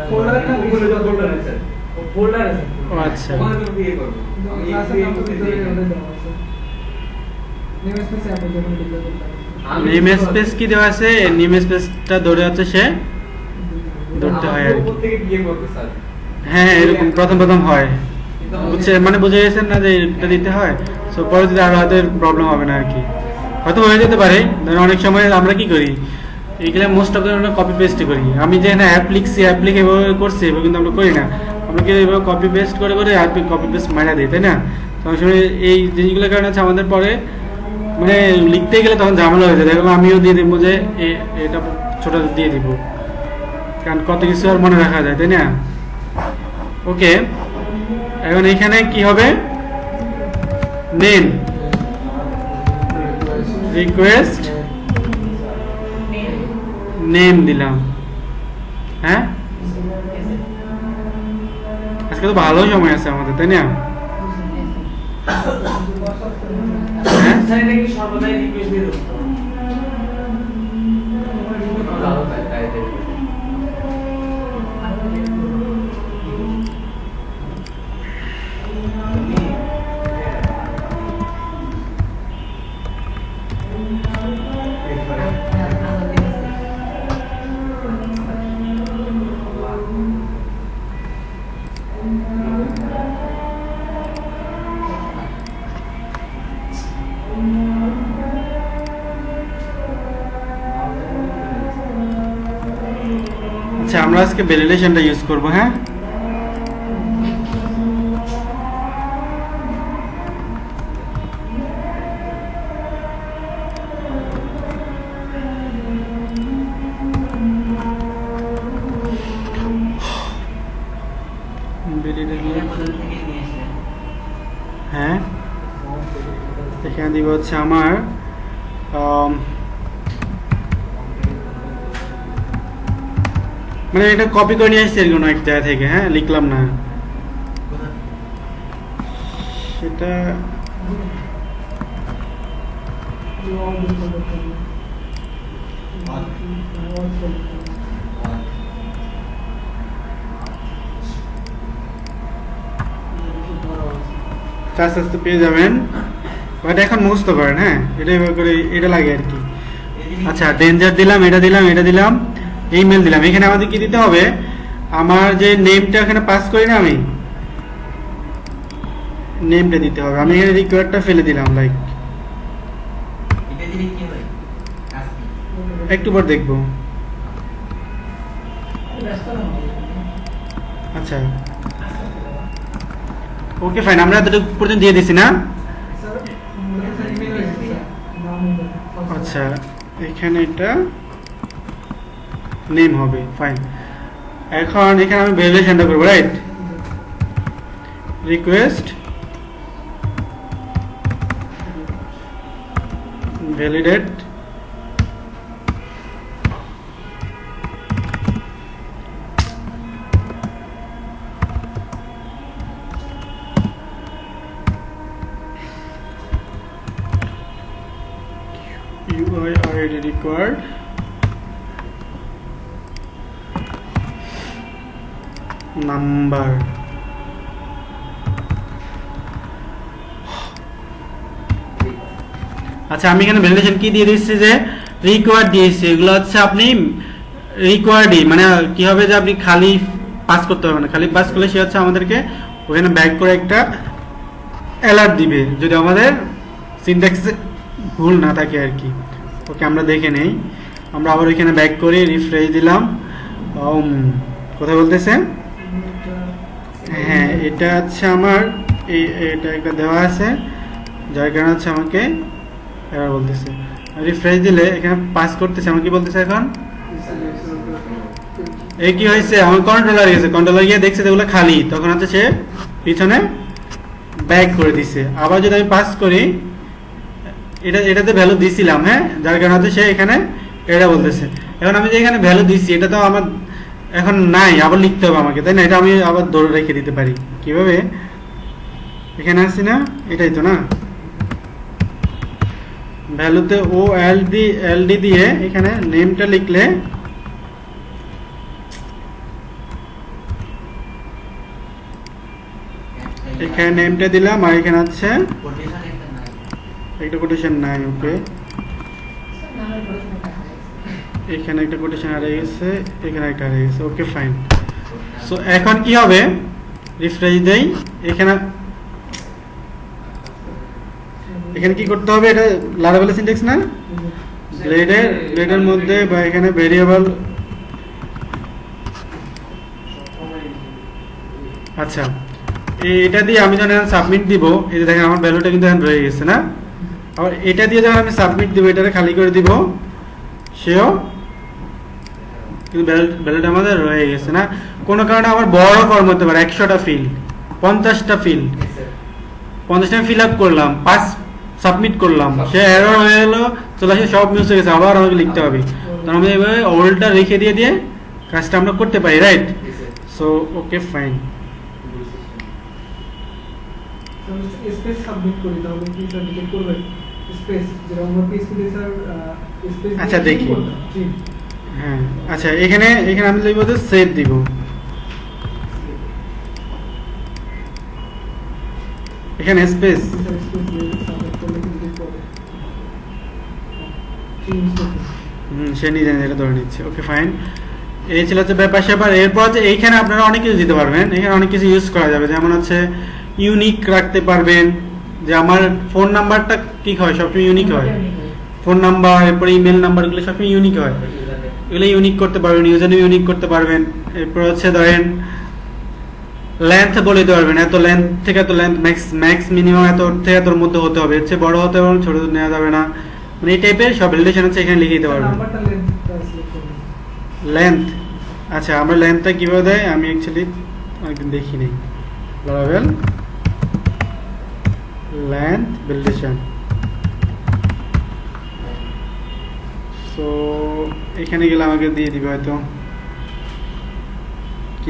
ফোল্ডার না, উপরে যে ফোল্ডার আছে, ও ফোল্ডার আছে, ও আচ্ছা, ওখানে তুমি বিয়ে করবে। আমি ক্লাসের এই নাম তো করতে ভিতরে দিই ওটা দেওয়া আছে, নেম স্পেস অ্যাপ যখন ডিক্লেয়ার করতে হবে, নেম স্পেস কি দেওয়া আছে, নেম স্পেসটা ধরে হচ্ছে সে ধরতে হয় আর কি। উপর থেকে বিয়ে করবে স্যার, হ্যাঁ এরকম প্রথম প্রথম হয়, বুঝছে মানে বুঝে গেছেন না যে এটা দিতে হয়। সো পরবর্তীতে আর হয়তো প্রবলেম হবে না আর কি, হয়তো হয়ে যেতে পারে। ধরেন অনেক সময় আমরা কি করি, এইগুলো মোস্ট অফ দ্য আমরা কপি পেস্ট করি। আমি যে এখানে অ্যাপ লিখছি, অ্যাপ লিখে এভাবে করছি, এভাবে কিন্তু আমরা করি না, আমরা কি এভাবে কপি পেস্ট করে করে অ্যাপ কপি পেস্ট মারা দিই, তাই না? তো অনেক সময় এই জিনিসগুলোর কারণে হচ্ছে আমাদের পরে মানে লিখতে গেলে তখন ঝামেলা হয়ে যায়। দেখলাম আমিও দিয়ে দিব যে এটা ছোট দিয়ে দিব, কারণ কত কিছু আর মনে রাখা যায়, তাই না? ওকে, এখন এখানে কি হবে, নেম রিকোয়েস্ট নেম দিলাম। হ্যাঁ আজকে তো ভালো সময় আছে আমাদের, তাই না? হ্যাঁ স্যার এটা কি সর্বদাই রিকোয়েস্ট দিয়ে দেবো? ভালো তাই তাই দেবো। আচ্ছা, আমরা আজকে ভ্যালিডেশনটা ইউজ করব। হ্যাঁ হ্যাঁ এখানে দিব হচ্ছে আমার মানে এটা কপি করে নিয়ে আসছি আর কোনো এক জায়গা থেকে, হ্যাঁ লিখলাম না কোথা থেকে? সেটা। যে all this folder থাকবে। All? all folder থাকবে। বেশি বড় আছে। আস্তে আস্তে পেয়ে যাবেন, বাট এখন মুছতে তো পারেন, হ্যাঁ এটা এবার করে এটা লাগে আর কি। আচ্ছা ডেঞ্জার দিলাম, এটা দিলাম, এটা দিলাম, ইমেল দিলাম। এখানে আমাদের কি দিতে হবে, আমার যে নেমটা এখানে পাস করি না আমি, নেমটা দিতে হবে। আমি এখানে রিকোয়ার্ডটা ফেলে দিলাম, লাইক এটা দিলে কি হয়? কাজ কি? একটু পর দেখবো। ব্যস্ত না আচ্ছা ওকে ফাইন, আমরা এতটুকু পর্যন্ত দিয়ে দিছি না। স্যার মনে হয় ইমেল হয়েছে স্যার নাম email, first আচ্ছা এখানে এটা নেম হবে, ফাইন। এখন এখানে আমি ভ্যালিডেশনটা করবো, right? Request validate UI already required number। আচ্ছা আমি এখানে ভ্যালিডেশন কি দিয়ে দিচ্ছি, যে রিকোয়ার্ড দিয়েছি। এগুলো হচ্ছে আপনি রিকোয়ার্ডই, মানে কি হবে যে আপনি খালি পাস করতে হবে না, খালি পাস করলে সে হচ্ছে আমাদেরকে ওখানে ব্যাক করে একটা অ্যালার্ট দিবে যদি আমাদের সিনট্যাক্সে ভুল না থাকে আর কি। ওকে আমরা দেখে নেই, আমরা আবার এখানে ব্যাক করে রিফ্রেশ দিলাম। কোথায় বলতেছে, হ্যাঁ এটা হচ্ছে আমার এটা একটা দেওয়া আছে, যার কারণে হচ্ছে আমাকে এবার বলতেছে। রিফ্রেশ দিলে এখানে পাস করতেছে, আমাকে কি বলতেছে এখন, এই কি হয়েছে, আমার কন্ট্রোলার গেছে, কন্ট্রোলার গিয়ে দেখছে যেগুলো খালি, তখন হচ্ছে সে পিছনে ব্যাক করে দিছে। আবার যদি আমি পাস করি, এটাতে ভ্যালু দিছিলাম, হ্যাঁ, যার কারণে হচ্ছে সে এখানে এটা বলতেছে। এখন আমি যে এখানে ভ্যালু দিচ্ছি এটা তো আমার এখন নাই, আবার লিখতে হবে আমাকে, তাই না? এটা আমি আবার ধরে রেখে দিতে পারি কিভাবে, এখানে আসছি না, এটাই তো না, ভ্যালুতে ও এলডি দিয়ে এখানে নেমটা লিখলে এখানে নেমটা দিলাম, আর এখানে হচ্ছে কোটেশন একটা নাই। একটা কোটেশন নাই। ওকে স্যার নামের পরে একটা আছে। এখানে একটা কোটেশন হারিয়ে গেছে, এখানে একটা হারিয়ে গেছে। Okay fine. সো এখন কি হবে, রিফ্রেশ দেই, এখানে এখানে কি করতে হবে, এটা লারাবেল সিনট্যাক্স না, ব্লেডের মধ্যে বা এখানে ভেরিয়েবল। আচ্ছা এটা দিয়ে আমি যখন সাবমিট দিব, এই যে দেখেন আমার ভ্যালুটা কিন্তু এখন রয়ে গেছে না। আবার এটা দিয়ে যখন আমি সাবমিট দিব, এটাকে খালি করে দিব, সেও কিন্তু ভ্যালুটা আমাদের রয়ে গেছে না। কোনো কারণে আমার বড় ফর্ম হতে পারে, 100টা ফিল্ড, 50টা ফিল্ড, 50টা ফিল আপ করলাম, 5 সাবমিট করলাম, সে এরর হয়ে গেলো, চলে আসে সব মিস হয়ে গেছে, আবার আমাকে লিখতে হবে। তখন আমরা এইভাবে ওল্ডটা রেখে দিয়ে কাজটা আমরা করতে পারি, right? So okay fine. Space submit করি তাহলে কি স্যার ডিটেক্ট করবে স্পেস, যেটা আমরা পিএইচপি তে স্যার স্পেস। আচ্ছা, দেখি। হ্যাঁ আচ্ছা এখানে আমি লিখব যে সেভ দিব, এখানে স্পেস, স্পেস দিয়ে সাবমিট করলে কি ডিটেক্ট করবে? সে নিজে এটা ধরে নিচ্ছে। ওকে ফাইন, এই ছিল হচ্ছে ব্যাপার স্যাপার। এরপর হচ্ছে এইখানে আপনারা অনেক কিছু দিতে পারবেন, এখানে অনেক কিছু ইউজ করা যাবে, যেমন হচ্ছে ইউনিক রাখতে পারবেন, যে আমার ফোন নাম্বারটা কি হয়, সবসময় ইউনিক হয়, ফোন নাম্বার, এরপরে ইমেল নাম্বারগুলো সবসময় ইউনিক হয়, এগুলো ইউনিক করতে পারবেন, ইউজার নেম ইউনিক করতে পারবেন। এরপর হচ্ছে ধরেন লেন্থ বলে দিতে পারবেন, এত লেন্থ থেকে এত লেন্থ, ম্যাক্স মিনিমাম এত থেকে এতর মধ্যে হতে হবে, হচ্ছে বড় হতে হবে, ছোট নেওয়া যাবে না, মানে এই টাইপের সব রিলেশন হচ্ছে এখানে লিখে দিতে পারবেন। নাম্বারটা লেন্থটা সিলেক্ট করবেন। লেন্থ, আচ্ছা আমরা লেন্থটা কিভাবে দেয়, আমি অ্যাকচুয়ালি একদিন দেখি নেই। লারাবেল লেন্থ ভ্যালিডেশন, সো এখানে গেলে আমাকে দিয়ে দিবে হয়তো।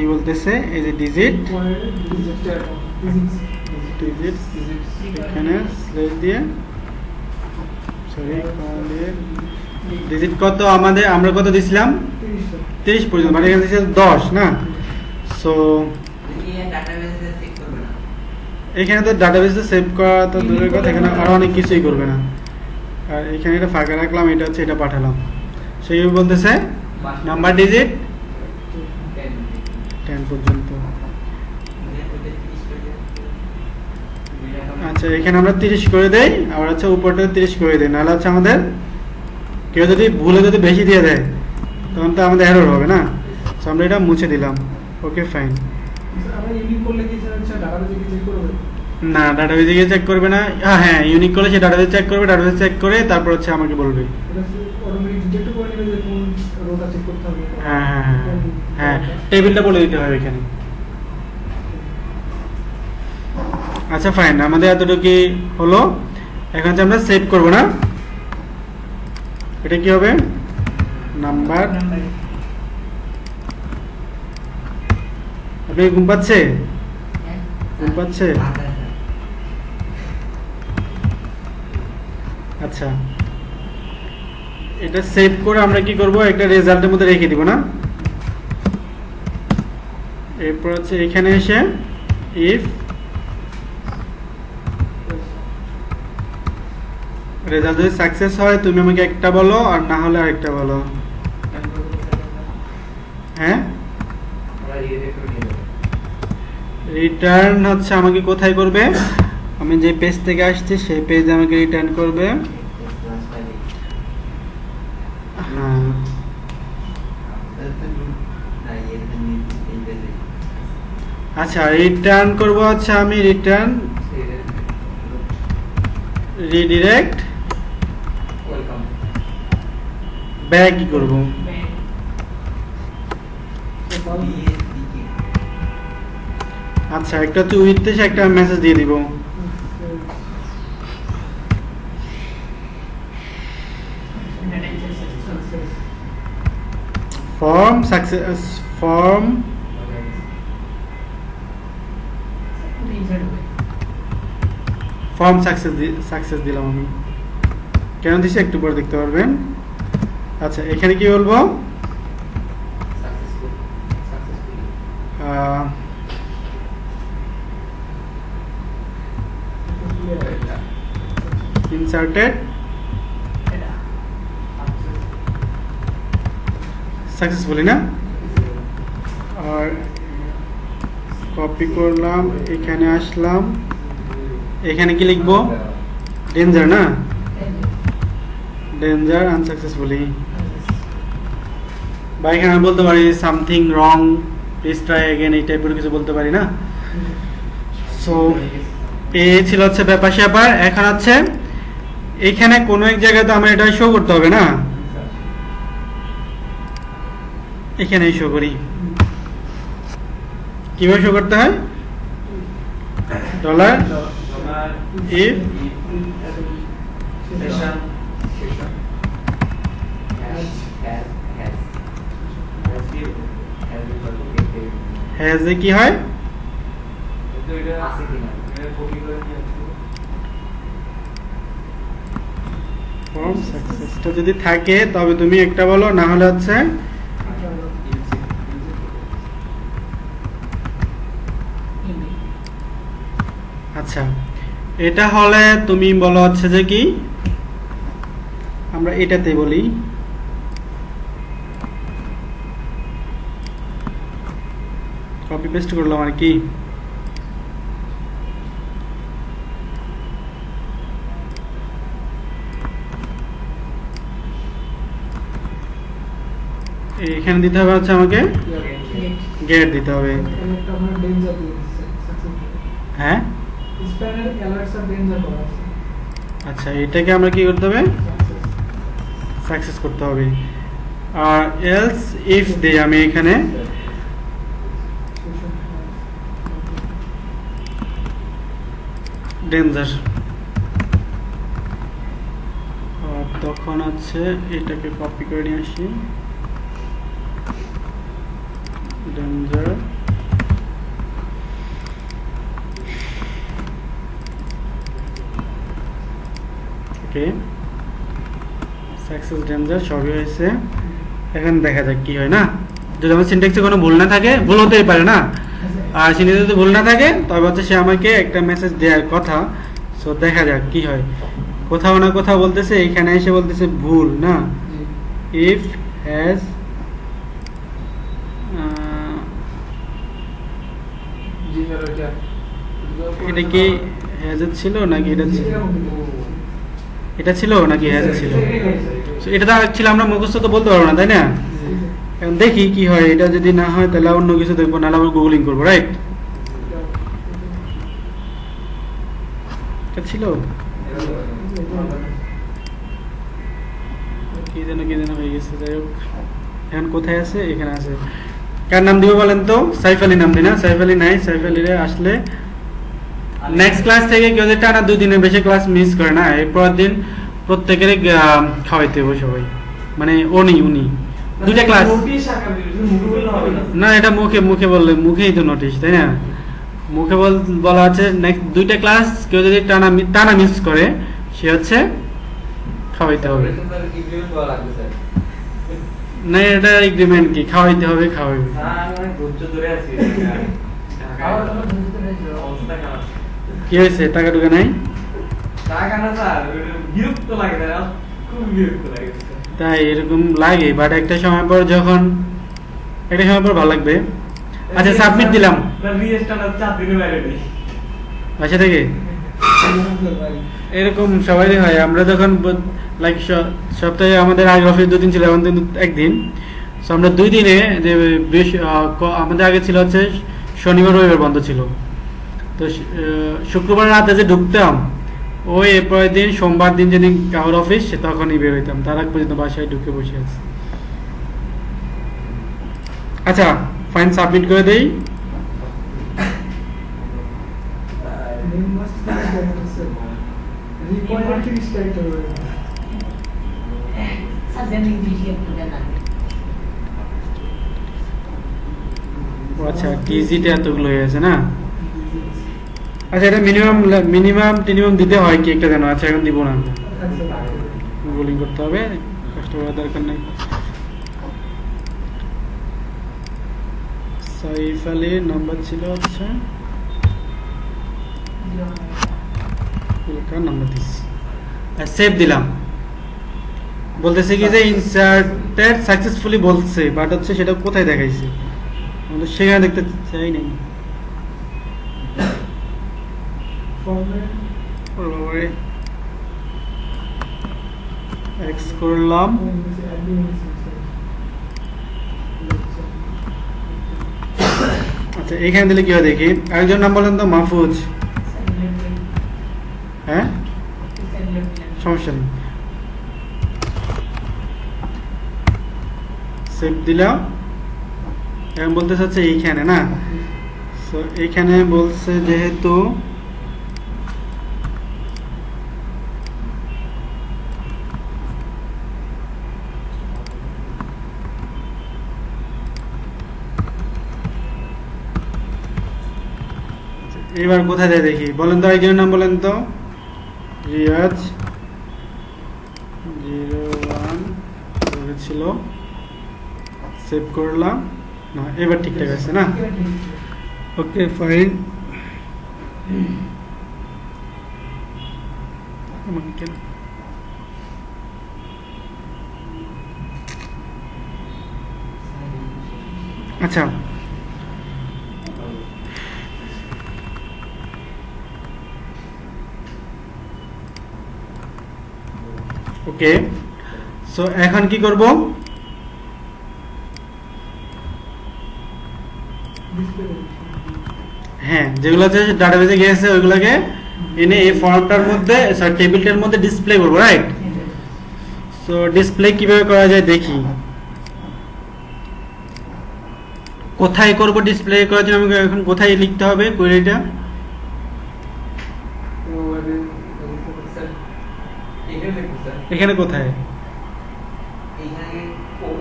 কি বলতেছে এই যে ডিজিট required digits এখানে স্ল্যাশ দিয়ে সরি ডিজিট কত আমাদের আমরা কত দিছিলাম 30 পর্যন্ত মানে এখানে দিছে 10 না সো যদি ডাটাবেসে চেক করবে না এখানে তো ডাটাবেসে সেভ করা তো দূরের কথা এখানে আরো অনেক কিছুই করবে না আর এখানে এটা ফাঁকা রাখলাম এটা হচ্ছে এটা পাঠালাম সেই বলতেছে নাম্বার ডিজিট 10 পর্যন্ত আচ্ছা এখানে আমরা 30 করে দেই আর হচ্ছে উপরটা 30 করে দেই নাহলে হচ্ছে আমাদের কেউ যদি ভুলে যদি বেশি দিয়ে দেয় তখন তো আমাদের এরর হবে না সো আমরা এটা মুছে দিলাম ওকে ফাইন আমরা ইউনিক করলে কি স্যার হচ্ছে ডাটাবেসে কি চেক করবে না ডাটাবেসে গিয়ে চেক করবে না হ্যাঁ ইউনিক করলে সে ডাটাবেস চেক করবে ডাটাবেস চেক করে তারপর হচ্ছে আমাকে বলবে এটা অটোমেটিক ডিটেক্ট করে নেবে যে কোন রোটা চেক করতে হবে হ্যাঁ হ্যাঁ হ্যাঁ হ্যাঁ টেবিলটা বলে দিতে হবে এখানে আচ্ছা ফাইন আমাদের এতটুকু হলো এখন হচ্ছে আমরা সেভ করব না এটা কি হবে নাম্বার আপনি ঘুম পাচ্ছে ঘুম পাচ্ছে আচ্ছা এটা সেভ করে আমরা কি করব একটা রেজাল্টের মধ্যে রেখে দিব না এরপর হচ্ছে এখানে এসে ইফ রেজাল্ট যদি সাকসেস হয় তুমি আমাকে একটা বলো আর না হলে আরেকটা বলো হ্যাঁ রিটার্ন হচ্ছে আমাকে কোথায় করবে আমি যে পেজ থেকে আসছি সেই পেজে আমাকে রিটার্ন করবে হ্যাঁ আচ্ছা রিটার্ন করব হচ্ছে আমি রিটার্ন রিডিরেক্ট ওয়েলকাম ব্যাক কি করব আচ্ছা একটা হচ্ছে উইথে একটা মেসেজ দিয়ে দিব form success form form success দিলাম আমি কেন দিছি একটু পরে দেখতে পারবেন আচ্ছা এখানে কি বলবো inserted successfully না আর কপি করলাম এখানে আসলাম এখানে কি লিখবো ডেঞ্জার না ডেঞ্জার আনসাকসেসফুলি বা এখানে বলতে পারি something wrong please try again এই টাইপের কিছু বলতে পারি না সো এই ছিল হচ্ছে ব্যাপার স্যাপার এখন হচ্ছে এখানে কোনো এক জায়গায় তো আমার এটা শো করতে হবে না এখানেই শো করি কিভাবে শো করতে হয় dollar if session has a কি হয় ফর্ম সাকসেসটা যদি থাকে তবে তুমি একটা বলো না হলে হচ্ছে আচ্ছা এটা হলে তুমি বলো হচ্ছে যে কি আমরা এটাতে বলি কপি পেস্ট করলাম আর কি এখানে দিতে হবে হচ্ছে আমাকে গেট দিতে হবে একটা আমরা ডেঞ্জার দিয়ে সাকসেসফুল হ্যাঁ স্প্যানের অ্যালার্টস আর ডেঞ্জার করা আছে আচ্ছা এটাকে আমরা কি করতে হবে সাকসেস করতে হবে আর এলস ইফ দেই আমি এখানে ডেঞ্জার তখন হচ্ছে এটাকে কপি করে নিয়ে আসি ডেঞ্জার ওকে সাকসেস ডেঞ্জার সবই হয়েছে এখন দেখা যাক কি হয় না যদি আমার সিনট্যাক্সে কোনো ভুল না থাকে ভুল হতেই পারে না আর সিনট্যাক্সে যদি ভুল না থাকে তবে হচ্ছে সে আমাকে একটা মেসেজ দেওয়ার কথা সো দেখা যাক কি হয় কোথাও না কোথাও বলতেছে এখানে এসে বলতেছে ভুল না ইফ হ্যাজ জি স্যার এটা কি হ্যাজ ছিল নাকি এটা ছিল এটা ছিল নাকি হ্যাজ ছিল So, এটা তো ছিল আমরা মুখস্থ তো বলতে পারবো না তাই না এখন দেখি কি হয় এটা যদি না হয় তাহলে অন্য কিছু দেখবো নাহলে আবার গুগলিং করবো রাইট এটা ছিল কি যেন হয়ে গেছে যাই হোক এখন কোথায় আছে এখানে আছে কার নাম দিব বলেন তো সাইফ আলী নাম দিই না সাইফ আলী নাই সাইফ আলী আসলে নেক্সট ক্লাস থেকে কেউ যে টানা 2 দিনের বেশি ক্লাস মিস করে না এরপর দিন প্রত্যেকেরই খাওয়াইতে হবে সবাই মানে উনি দুইটা ক্লাস নোটিশ আকারে মুখে বললে হবে না না এটা মুখে বললে মুখেই তো নোটিশ তাই না মুখে বলা আছে নেক্সট দুইটা ক্লাস কেউ যদি টানা মিস করে সে হচ্ছে খাওয়াইতে হবে এগ্রিমেন্ট করা লাগবে স্যার না এটা এগ্রিমেন্ট কি খাওয়াইতে হবে খাওয়াইবে স্যার আমি ধৈর্য ধরে আছি অবস্থা খারাপ কি হয়েছে টাকা টুকা নাই টাকা না স্যার বিরক্ত লাগে স্যার খুব বিরক্ত লাগে তাই এরকম লাগে বাট একটা সময় পর ভালো লাগবে আচ্ছা সাবমিট দিলাম রিস্টার্ট 4 দিনের বাইরে নেই বাসা থেকে এরকম সবাই হয় আমরা যখন লাইক সপ্তাহে আমাদের আগে অফিস 2 দিন ছিল এখন কিন্তু একদিন সো আমরা 2 দিনে যে আমাদের আগে ছিল হচ্ছে শনিবার রবিবার বন্ধ ছিল তো শুক্রবার রাতে যে ঢুকতাম ওই এরপরের দিন সোমবার দিন যেদিন কাউর অফিস তখনই বের হইতাম তার আগ পর্যন্ত বাসায় ঢুকে বসে আছি আচ্ছা ফাইন সাবমিট করে দেই name must be correct sir required to start over ও আচ্ছা টিজিতে এতগুলো হয়ে আছে না আচ্ছা এটা মিনিমাম দিতে হয় কি একটা জানো আচ্ছা এখন দিব না গুগলিং করতে হবে কষ্ট করার দরকার নেই সাইফ আলীর নাম্বার ছিল হচ্ছে নাম্বার দিচ্ছি আর সেভ দিলাম বলতেছে কি যে ইনসার্টেড সাকসেসফুলি বলছে বাট হচ্ছে সেটা কোথায় দেখাইছে আমাদের সেখানে দেখতে চাই নাই format ওর বাবারে এক্স করলাম আচ্ছা এখানে দিলে কি হয় দেখি আরেকজন নাম বলেন তো মাহফুজ হ্যাঁ সমস্যা নেই সেভ দিলাম এখন বলতে চাচ্ছে এইখানে না সো এইখানে বলছে যেহেতু এবার কোথায় যায় দেখি বলেন তো একজনের নাম বলেন তো রিয়াজ 01 ছিল সেভ করলাম না এবার ঠিকঠাক আছে না ওকে ফাইন আচ্ছা ওকে সো এখন কি করব হ্যাঁ যেগুলো আছে ডাটাবেসে গিয়েছে ওইগুলোকে এনে এই ফর্মটার মধ্যে টেবিলটার মধ্যে ডিসপ্লে করব রাইট সো ডিসপ্লে কিভাবে করা যায় দেখি কোথায় করব ডিসপ্লে করার জন্য আমাকে এখন কোথায় লিখতে হবে কোয়েরিটা এখানে দেখুন স্যার এখানে কোথায় এইখানে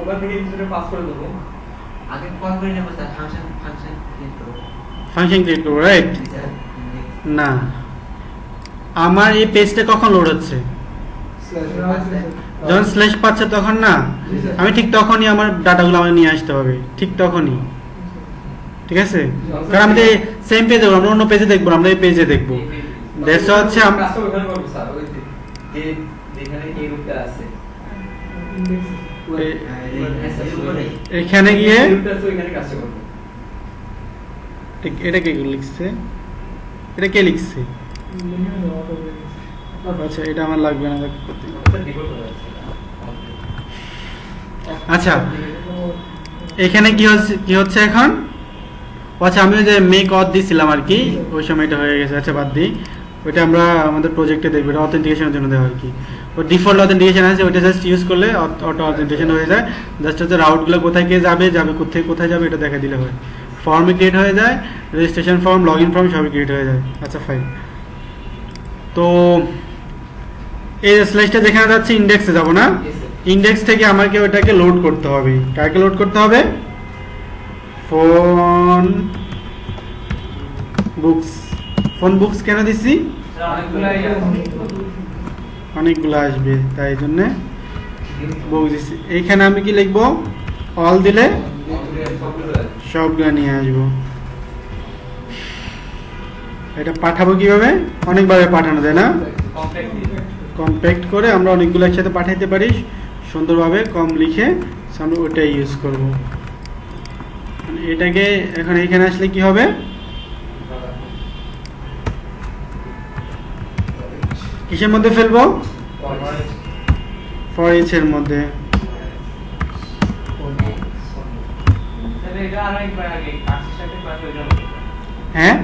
ওখান থেকে ইনস্ট্যান্ট পাস করে দেবো আগে কল করে নেব স্যার, ফাংশন ক্রিয়েট করব। ফাংশন ক্রিয়েট করবো, রাইট? জি স্যার, index। না, আমার এই পেজটা কখন লোড হচ্ছে? যখন স্ল্যাশ পাচ্ছে তখন না? আমি ঠিক তখনই আমার ডাটাগুলো আমার নিয়ে আসতে হবে, ঠিক তখনই, ঠিক আছে? কারণ আমি সেম পেজে দেখবো, আমরা অন্য পেজে দেখবো না, আমরা এই পেজে দেখবো। দেড়শো হচ্ছে কাজটা ওখানে করবো স্যার, ওই যে যেখানে এই রূপটা আছে এর উপরে এখানে গিয়ে এই রূপটা আছে, ওইখানে কাজটা করবো। ঠিক, এটা কে লিখছে? এটা কে লিখছে? আচ্ছা, এটা আমার লাগবে না। স্যার ডিফল্ট হয়ে যাচ্ছে। আচ্ছা, এখানে কি হচ্ছে এখন? আচ্ছা, আমি ওই যে মেক অথ দিছিলাম আর কি, ওই সময় এটা হয়ে গেছে। আচ্ছা, বাদ দিই, ওইটা আমরা আমাদের প্রজেক্টে দেখবো, এটা অথেন্টিকেশনের জন্য দেওয়া আর কি। ও ডিফল্ট অথেন্টিকেশন আছে, ওইটা জাস্ট ইউজ করলে অটো অথেন্টিকেশন হয়ে যায়। জাস্ট হচ্ছে রাউটগুলো কোথায় কে যাবে কোথায় কোথায় যাবে এটা দেখা দিলে হয়। ফর্মে ক্রিয়েট হয়ে যায়, registration form, log in form সবই ক্রিয়েট হয়ে যায়। আচ্ছা, ফাইন। তো এই স্লাইডটা যেখানে যাচ্ছে ইন্ডেক্সে যাব না? ইন্ডেক্স থেকে আমাকে ওটাকে লোড করতে হবে। কাকে লোড করতে হবে? ফোন বুকস কেন দিছি? অনেকগুলো আসবে, তাই জন্য বুকস দিছি। এইখানে আমি কি লিখবো? অল দিলে সবগুলো নিয়ে আসবো। এটা পাঠাবো কিভাবে? অনেকভাবে পাঠানো যায় না? কম্প্যাক্ট করে আমরা অনেকগুলো একসাথে পাঠাইতে পারি সুন্দরভাবে, কম লিখে আমরা ওটাই ইউজ করব। এটাকে এখন এখানে আসলে কি হবে? কিসের মধ্যে ফেলবো? ফর ইচ এর মধ্যে। হ্যাঁ,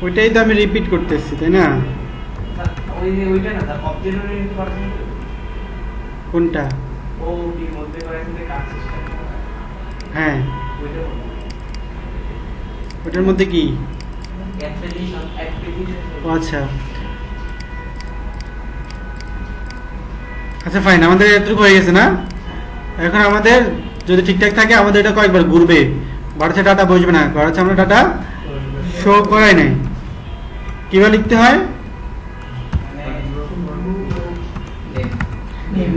ওইটাই তো আমি রিপিট করতেছি, তাই না? কোনটা? হ্যাঁ, ওটার মধ্যে কি? ও আচ্ছা আচ্ছা, ফাইন, আমাদের এতটুকু হয়ে গেছে না? এখন আমাদের যদি ঠিকঠাক থাকে আমাদের এটা কয়েকবার ঘুরবে, বাড়ছে ডাটা বসবে না, বাড়ছে আমরা ডাটা শো করাই নাই। কিভাবে লিখতে হয়?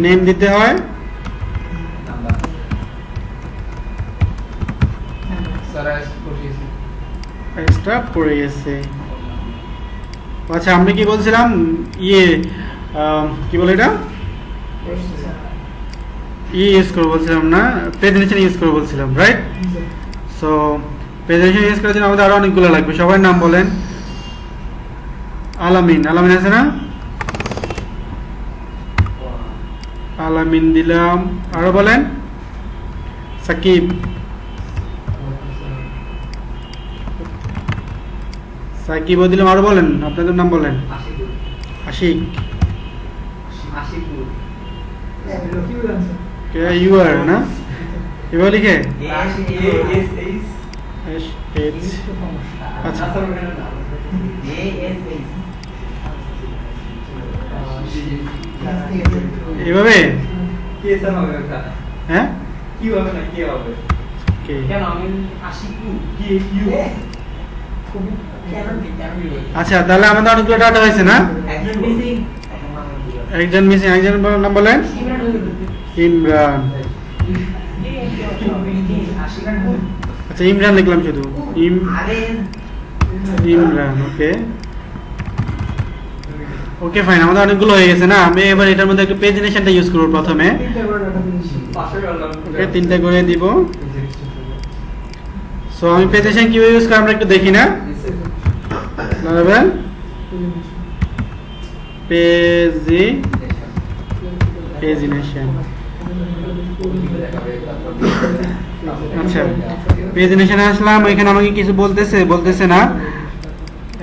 নেম দিতে হয়, এক্সট্রা পড়ে গেছে। আচ্ছা, আমি কি বলছিলাম? কি বলে এটা? ইউজ করে বলছিলাম না, প্রেজেন্টেশন ইউজ করে বলছিলাম, রাইট? সো প্রেজেন্টেশন ইউজ করার জন্য আমাদের আরো অনেকগুলো লাগবে। সবার নাম বলেন। আলামিন আছে না? আলামিন দিলাম। আরো বলেন। সাকিব, সাকিবও দিলাম। আরো বলেন, আপনাদের নাম বলেন। আশিক, ইউ আর না? এবার লিখে আচ্ছা, এভাবে হ্যাঁ, আচ্ছা, তাহলে আমাদের অনেকগুলো ডাটা হয়েছে না? একজন মিসিং, একজনের নাম বলেন। ইমরান। আচ্ছা, ইমরান লিখলাম শুধু। ইমরান। ওকে ওকে, ফাইন, আমাদের অনেকগুলো হয়ে গেছে না? আমি এবার এটার মধ্যে একটা প্রেজেন্টেশনটা ইউজ করব প্রথমে। ওকে, 3টা করে দিব। সো আমি প্রেজেন্টেশন কিভাবে ইউজ করি আমরা একটু দেখি না? বলবেন প্রেজেন্টেশন। আচ্ছা, প্রেজেন্টেশনে আসলাম। এখানে আমাকে কিছু বলতেছে না,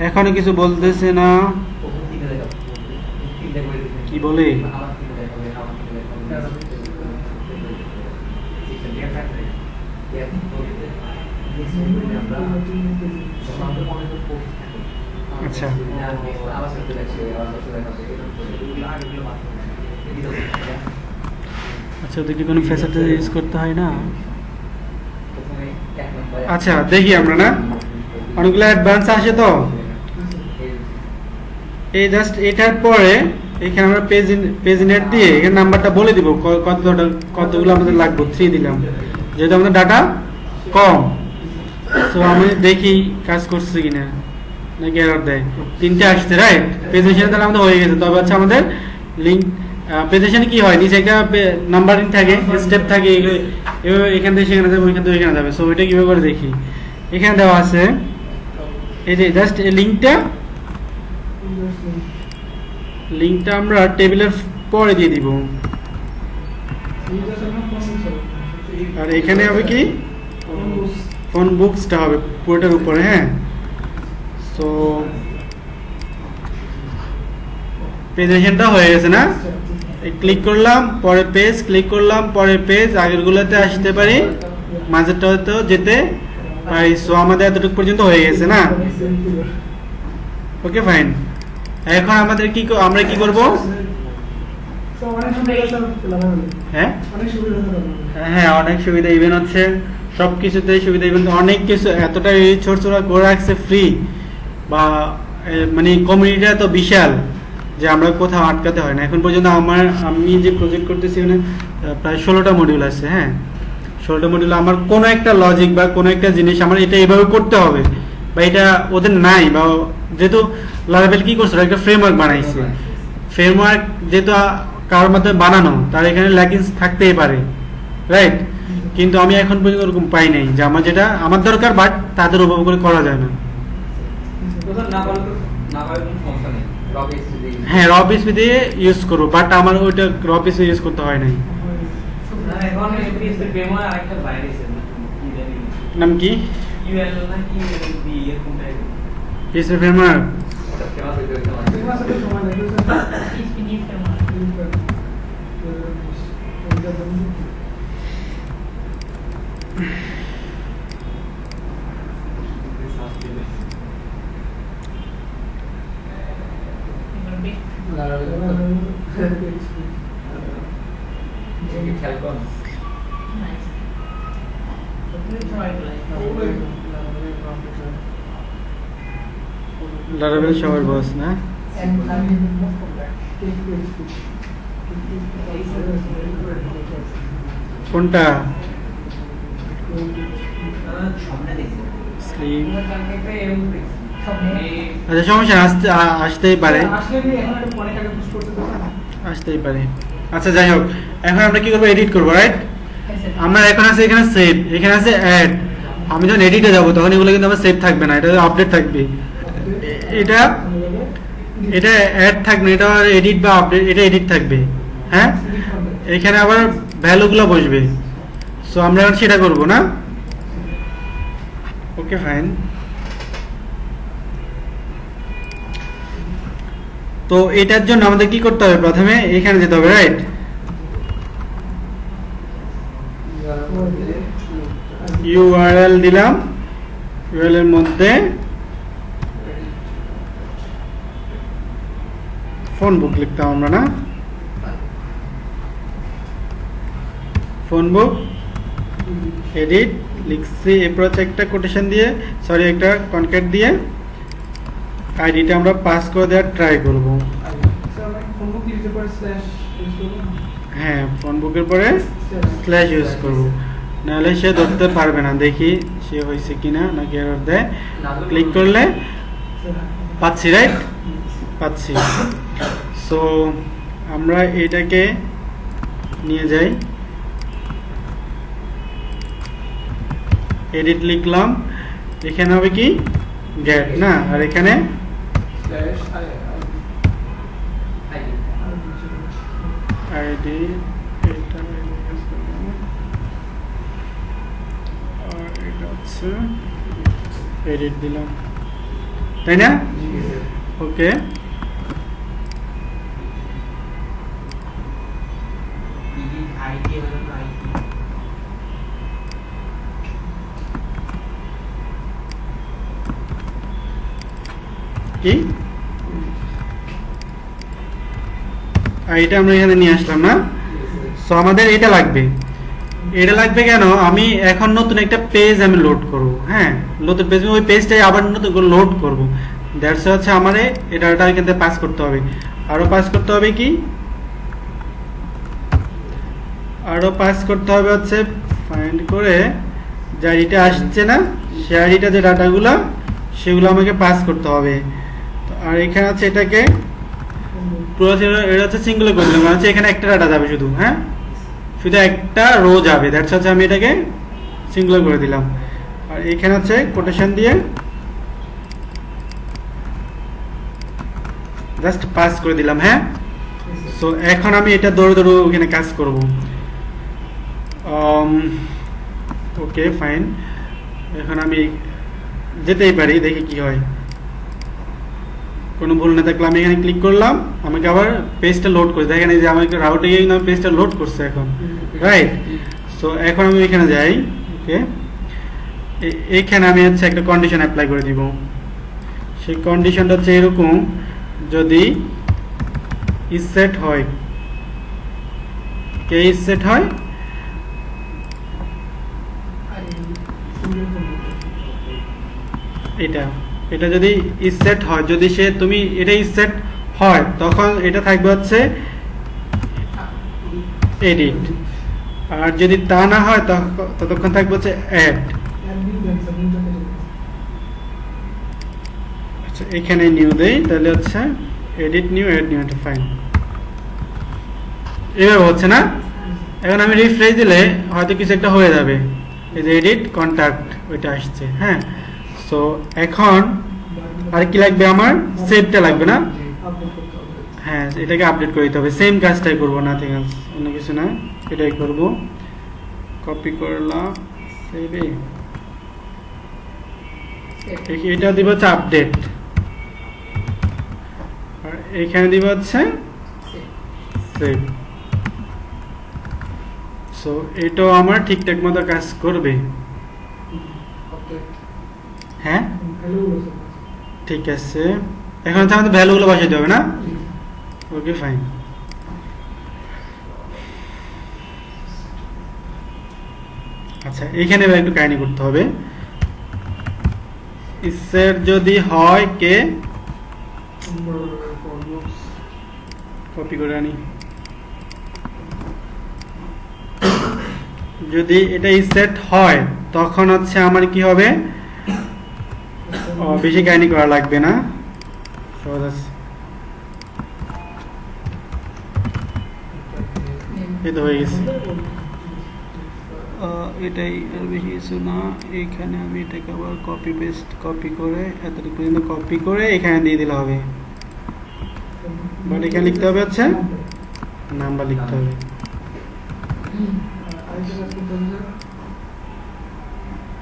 এখনো কিছু বলতেছে না। কি বলে? আচ্ছা, আচ্ছা ওদেরকে কোনো ফ্যাসিলিটি ইউজ করতে হয় না। প্রথমে এক নম্বরে আচ্ছা দেখি আমরা না অনেকগুলো অ্যাডভান্স আসে তো এই জাস্ট এটার পরে এখানে আমরা পেজ নেট দিয়ে এখানে নাম্বারটা বলে দিব কতগুলো আমাদের লাগবে 3 দিলাম যেহেতু আমাদের ডাটা কম। তো আমি দেখি কাজ করছে কিনা নাকি এরর দেয়। 3টে আসছে রাইট প্রেজেন্টেশন তাহলে আমাদের হয়ে গেছে। তবে হচ্ছে আমাদের লিংক প্রেজেন্টেশনে কি হয় নিচে একটা নাম্বারিং থাকে স্টেপ থাকে এভাবে এখান থেকে সেখানে যাবে ওইখান থেকে এখানে যাবে। সো এটা কিভাবে করে দেখি এখানে দেওয়া আছে এই যে জাস্ট এই লিংকটা আমরা টেবিলের পরে দিয়ে দিব আর এখানে হবে কি ফোন বুকসটা হবে পুরোটার উপরে। হ্যাঁ সো প্রেজেন্টেশনটা হয়ে গেছে না ক্লিক করলাম পরে পেজ ক্লিক করলাম পরে পেজ আগেরগুলোতে আসতে পারি মাঝেরটাতেও যেতে পারি। সো আমাদের এতটুকু পর্যন্ত হয়ে গেছে না। ওকে ফাইন এখন আমাদের আমরা কি করব হ্যাঁ হ্যাঁ অনেক সুবিধা ইভেন হচ্ছে সবকিছুতেই সুবিধা ইভেন অনেক কিছু এতটা ছোট ছোট করে রাখছে ফ্রি বা মানে কমিউনিটিটা তো বিশাল যে আমরা কোথাও আটকাতে হয় না। এখন পর্যন্ত আমি যে প্রজেক্ট করতেছি মানে প্রায় 16টা মডিউল আছে। হ্যাঁ 16টা মডিউল আমার কোনো একটা লজিক বা কোনো একটা জিনিস আমার এটা এইভাবে করতে হবে বা এটা ওদের নাই বা যেহেতু লারাভেল কি করছে একটা ফ্রেমওয়ার্ক বানাইছে ফ্রেমওয়ার্ক যেহেতু কারোর মাধ্যমে বানানো তার এখানে ল্যাকিংস থাকতেই পারে রাইট। কিন্তু আমি এখন পর্যন্ত ওরকম পাই নাই যে আমার যেটা আমার দরকার বাট তাদের উপভোগ করে করা যায় না। হ্যাঁ র পিএসপি দিয়ে ইউজ করবো বাট আমার ওইটা র পিএসপি ইউজ করতে হয় নাই। নাম কি পিএসপি ফ্রেমওয়ার্ক লারাভেল সবার বস না কোনটা স্লিপ আচ্ছা সমস্যা আসতেই পারে আসতেই পারে। আচ্ছা যাই হোক এখন আমরা কি করবো এডিট করবো রাইট। আমরা এখন আছে এখানে সেভ এখানে আছে অ্যাড আমি যখন এডিটে যাবো তখন এগুলো কিন্তু আমার সেভ থাকবে না এটা আপডেট থাকবে এটা এটা অ্যাড থাকবে এটা এডিট বা আপডেট এটা এডিট থাকবে। হ্যাঁ এখানে আবার ভ্যালুগুলো বসবে। সো আমরা এখন সেটা করবো না। ওকে ফাইন তো এটার জন্য আমাদের কি করতে হবে প্রথমে এখানে যেতে হবে রাইট ইউআরএল দিলাম ইউআরএল এর মধ্যে ফোন বুক লিখতাম আমরা না ফোন বুক এডিট লিখছি এরপর একটা কোটেশন দিয়ে সরি একটা কনক্যাট দিয়ে আইডিটা আমরা পাস করে দেওয়ার ট্রাই করব। হ্যাঁ ফোন বুকের পরে স্ল্যাশ ইউজ করব নাহলে সে ধরতে পারবে না। দেখি সে হয়েছে কিনা নাকি এরর দেয় ক্লিক করলে পাচ্ছি রাইট পাচ্ছি। সো আমরা এটাকে নিয়ে যাই এডিট লিখলাম এখানে হবে কি গেট না আর এখানে আইডি এটা আর এটা হচ্ছে এডিট দিলাম তাই না। ওকে কি আইডিটা আমরা এখানে নিয়ে আসলাম না। সো আমাদের এটা লাগবে। এটা লাগবে কেন, আমি এখন নতুন একটা পেজ আমি লোড করব, হ্যাঁ নতুন পেজ, ওই পেজটাই আবার নতুন করে লোড করব। দ্যাটস হচ্ছে আমারে এটা এখান থেকে পাস করতে হবে। আরো পাস করতে হবে কি, আরো পাস করতে হবে হচ্ছে ফাইন্ড করে যে আইডিটা আসছে না, সেই আইডিটা যে ডাটাগুলো সেগুলো আমাকে পাস করতে হবে। আর এখানে আছে এটাকে পুরো এটা হচ্ছে সিঙ্গেল করে দিলাম, মানে হচ্ছে এখানে একটা ডাটা যাবে শুধু, হ্যাঁ শুধু একটা রো যাবে। দ্যাটস হচ্ছে আমি এটাকে সিঙ্গেল করে দিলাম। আর এখানে হচ্ছে কোটেশন দিয়ে জাস্ট পাস করে দিলাম, হ্যাঁ। সো এখন আমি এটা দৌড়ে দৌড়ে ওখানে কাজ করব। ওকে ফাইন, এখন আমি যেতেই পারি, দেখি কি হয়। কোনো ভুল না থাকলে আমি এখানে ক্লিক করলাম, আমাকে আবার পেজটা লোড করে দেখেন, এই যে আমাকে রাউটে গিয়ে কিন্তু পেজটা লোড করছে এখন, রাইট। সো এখন আমি এখানে যাই, ওকে এইখানে আমি হচ্ছে একটা কন্ডিশন অ্যাপ্লাই করে দিব। সেই কন্ডিশনটা হচ্ছে এরকম, যদি ইসেট হয়, কে ইসেট হয়, এটা এটা যদি ইসেট হয়, যদি সে তুমি এটা ইসেট হয় তখন এটা থাকবে হচ্ছে এডিট, আর যদি তা না হয় ততক্ষণ থাকবে হচ্ছে অ্যাড। আচ্ছা এখানে নিউ দেই, তাহলে হচ্ছে এডিট নিউ অ্যাড নিউ, এটা ফাইন, এভাবে হচ্ছে না। এখন আমি রিফ্রেশ দিলে হয়তো কিছু একটা হয়ে যাবে, এই যে এডিট কন্টাক্ট ওইটা আসছে, হ্যাঁ। সো এখন আর কি লাগবে, আমার সেভটা লাগবে না, হ্যাঁ এটাকে আপডেট করে দিতে হবে। সেম কাজটাই করবো, নাথিং এলস, অন্য কিছু না, এটাই করব। কপি করলাম, সেভে এটা দিব হচ্ছে আপডেট, আর এখানে দিব হচ্ছে সেভ। সো এটাও আমার ঠিকঠাক মতো কাজ করবে, হ্যাঁ ঠিক আছে। এখন হচ্ছে আমাদের ভ্যালুগুলো বসাইতে হবে না, ওকে ফাইন। আচ্ছা এইখানে এবার একটু কাহিনী করতে হবে। ইসেট যদি হয় কে, কপি করে আনি, যদি এটা ইসেট হয় তখন হচ্ছে আমার কি হবে, বেশি কাহিনী করা লাগবে না, সহজ আছে। এই তো হয়ে গেছে, এটাই আর বেশি কিছু না। এখানে আমি এটাকে আবার কপি পেস্ট, কপি করে এতটুকু পর্যন্ত কপি করে এখানে দিয়ে দিলে হবে, বাট এখানে লিখতে হবে হচ্ছে নাম্বার লিখতে হবে।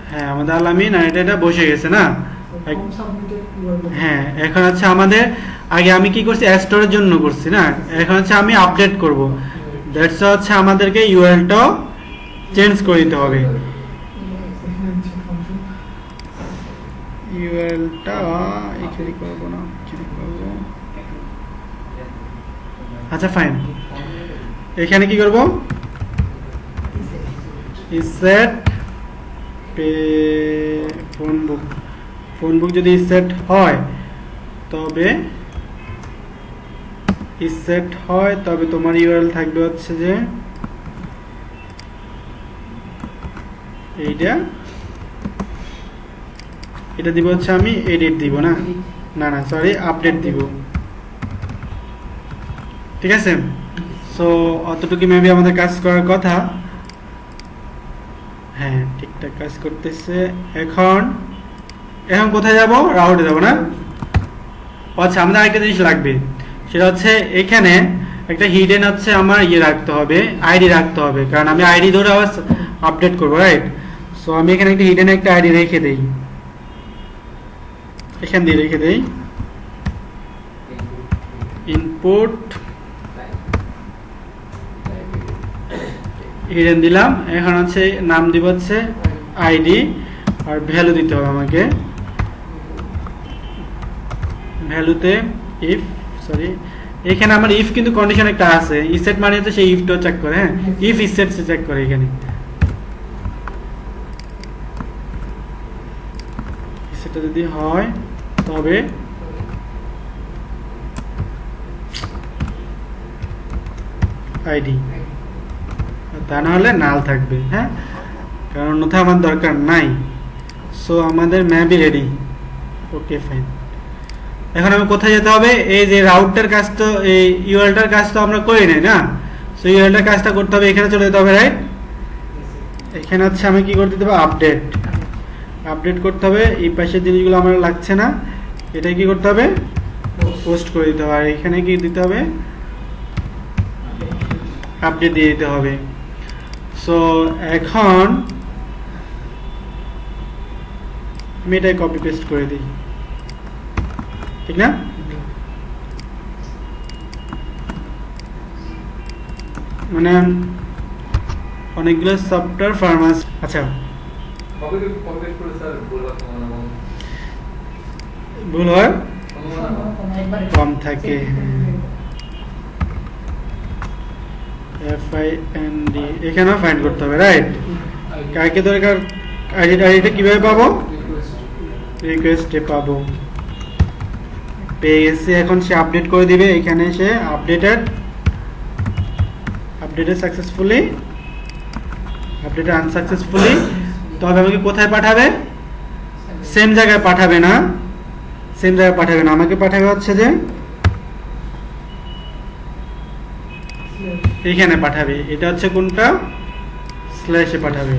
হ্যাঁ আমাদের আলামিন আর এটা বসে গেছে না, হ্যাঁ। এখন হচ্ছে আমাদের আগে আমি কি করছি, স্টোরের জন্য করছি না, এখন হচ্ছে আমি আপডেট করব। দ্যাটস হচ্ছে আমাদেরকে ইউআরএলটাও চেঞ্জ করে দিতে হবে। ইউআরএলটা এখানে করব না, এখানে করব। আচ্ছা ফাইন, এখানে কি করব, ইসেট ফোন বুক, ফোন বুক যদি ইসেট হয় তবে তোমার ইউআরএল থাকবে হচ্ছে যে এটা দিব হচ্ছে আমি এডিট দিব না, না না সরি আপডেট দিব, ঠিক আছে। সো অতটুকু মেবি আমাদের কাজ করার কথা, হ্যাঁ ঠিকঠাক কাজ করতেছে। এখন কোথায় যাব, রাউটে যাব না। আচ্ছা আমাদের আরেকটা জিনিস লাগবে, সেটা হচ্ছে এখানে একটা হিডেন হচ্ছে আমার রাখতে হবে, আইডি রাখতে হবে, কারণ আমি আইডি ধরে আবার আপডেট করবো, রাইট। সো আমি এখানে একটা হিডেন একটা আইডি রেখে দেই, এখান দিয়ে রেখে দেই, ইনপুট হিডেন দিলাম। এখন হচ্ছে নাম দিব হচ্ছে আইডি, আর ভ্যালু দিতে হবে আমাকে, ভ্যালুতে এখানে আমার ইফ কিন্তু কন্ডিশন একটা আছে, ইসেট মানে হচ্ছে সেই ইফটাও চেক করে, হ্যাঁ ইফ ইসেট সে চেক করে এখানে। ইসেটটা যদি হয় তবে আইডি, তা না হলে নাল থাকবে, হ্যাঁ কারণ অন্যথা আমার দরকার নাই। সো আমাদের ম্যাপই রেডি, ওকে ফাইন। এখন আমি কোথায় যেতে হবে, এই যে রাউটটার কাজ তো এই ইউআরএলটার কাজ তো আমরা করি নাই না, সো ইউআরএলটার কাজটা করতে হবে, এখানে চলে যেতে হবে, রাইট। এখানে হচ্ছে আমি কি করতে হবে, আপডেট করতে হবে, এই পাশের জিনিসগুলো আমার লাগছে না, এটা কি করতে হবে, পোস্ট করে দিতে হবে, আর এখানে কি দিতে হবে, আপডেট দিয়ে দিতে হবে। সো এখন আমি এটাই কপি পেস্ট করে দিই, ঠিক না? মানে অনেকগুলো সফটওয়্যার ফার্মাস, আচ্ছা কবে কবে করে স্যার বলবার সম্ভাবনা ভুল হয় কম? কম থাকে, FIND এখানেও ফাইন্ড করতে হবে, রাইট। কাকে দরকার, আইডিটা কিভাবে পাবো, রিকোয়েস্টে পাবো, পেয়ে গেছে। এখন সে আপডেট করে দিবে, এখানে সে আপডেটেড সাকসেসফুলি, আপডেটেড আনসাকসেসফুলি। তবে আমাকে কোথায় পাঠাবে, সেম জায়গায় পাঠাবে না, আমাকে পাঠাবে হচ্ছে যে এইখানে পাঠাবে, এটা হচ্ছে কোনটা, স্ল্যাশে পাঠাবে।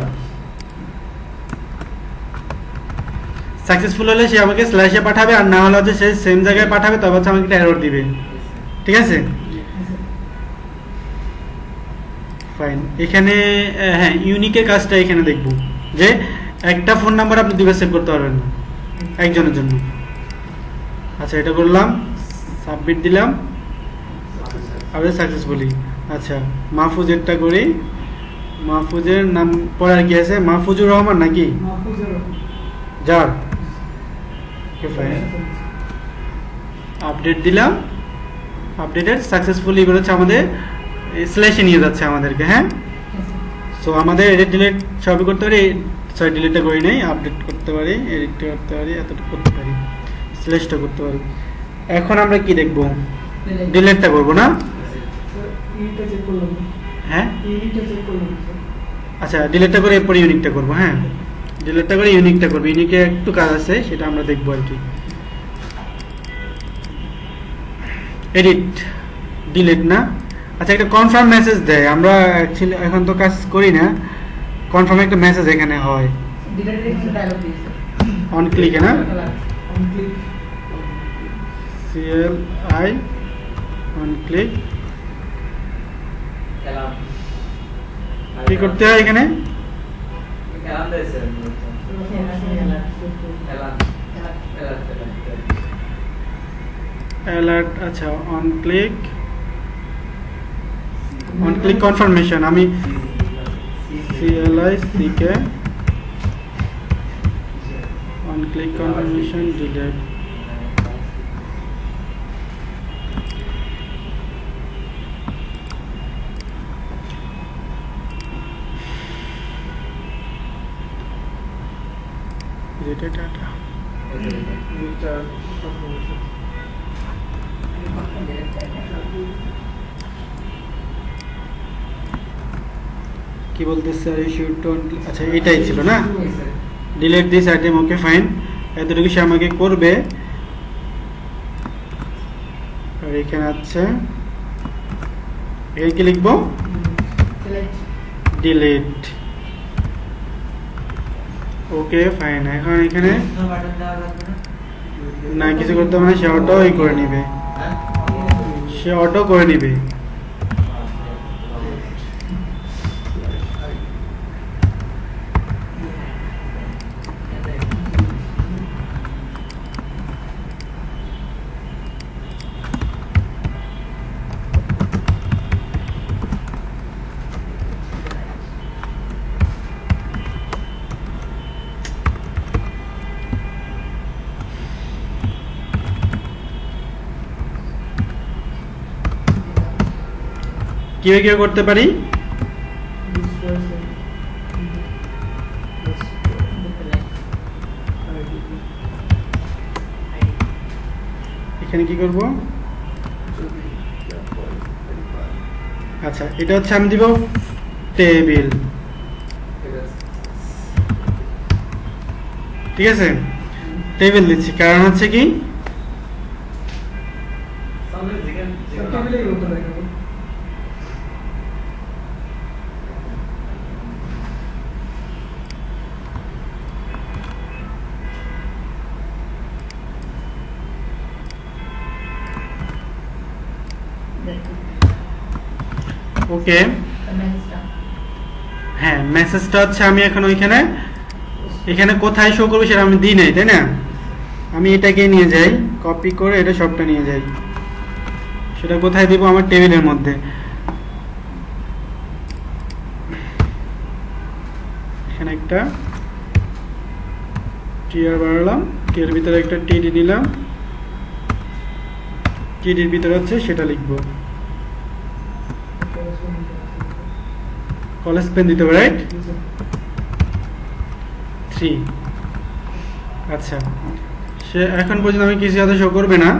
সাকসেসফুল হলে সে আমাকে স্ল্যাশে পাঠাবে, আর না হলে হচ্ছে সে সেম জায়গায় পাঠাবে, তবে হচ্ছে আমাকে একটা এরর দিবে, ঠিক আছে ফাইন। এখানে হ্যাঁ ইউনিকের কাজটা এখানে দেখব, যে একটা ফোন নাম্বার আপনি দুইবার সেভ করতে পারবেন না একজনের জন্য। আচ্ছা এটা করলাম, সাবমিট দিলাম, আবার সাকসেসফুলি। আচ্ছা মাহফুজেরটা করি, মাহফুজের নাম পরে আর কি আছে, মাহফুজুর রহমান নাকি যার, আপডেট দিলাম, আপডেটেড সাকসেসফুলি, এবার হচ্ছে আমাদের স্ল্যাশে নিয়ে যাচ্ছে আমাদেরকে, হ্যাঁ। সো আমাদের এডিট ডিলিট সবই করতে পারি, সরি ডিলিটটা করি নাই, আপডেট করতে পারি, এডিট করতে পারি, এতটুকু করতে পারি, স্ল্যাশটা করতে পারি। এখন আমরা কি দেখব, ডিলিটটা করব না, হ্যাঁ আচ্ছা ডিলিটটা করে এরপরে ইউনিকটা করব, হ্যাঁ ডিলিটটা করে ইউনিকটা করব, ইউনিকে একটু কাজ আছে সেটা আমরা দেখবো আর কি। এডিট ডিলিট না, আচ্ছা একটা কনফার্ম মেসেজ দেয়, আমরা অ্যাকচুয়ালি এখন তো কাজ করি না, কনফার্ম একটা মেসেজ এখানে হয় অন ক্লিকে না, CLI অন ক্লিক, কি করতে হয় এখানে, অ্যালার্ট, আচ্ছা অন ক্লিক কনফার্মেশন, আমি CLI CK on click confirmation delete, data কি বলতেছে, আচ্ছা এটাই ছিল না, delete this item, okay fine, এতটুকু সে আমাকে করবে। আর এখানে আছে, এখানে কি লিখবো, ডিলিট, ওকে ফাইন। এখন এখানে না কিছু করতে হবে না, সে অটো করে নিবে, সে অটো করে নিবে। কি করতে পারি? এখানে কি করব? আচ্ছা, এটা হচ্ছে আমি দিব টেবিল, ঠিক আছে? টেবিল দিচ্ছি, কারণ হচ্ছে কি তাহলে যেখানে টেবিলেই হতো দেখাবো। ওকে, হ্যাঁ মেসেজটা হচ্ছে আমি এখন ওইখানে এখানে কোথায় শো করবো সেটা আমি দিই নাই, তাই না? আমি এটাকে নিয়ে যাই, কপি করে এটা সবটা নিয়ে যাই। সেটা কোথায় দিব? আমার টেবিলের মধ্যে। এখানে একটা টিআর বাড়ালাম, টিআর ভিতরে একটা টিডি নিলাম, টিডির ভিতরে হচ্ছে সেটা লিখবো। কলেজ পেন দিতে হবে, রাইট? 3। আচ্ছা, সে এখন পর্যন্ত আমি কিছু হয়তো শো করবে না।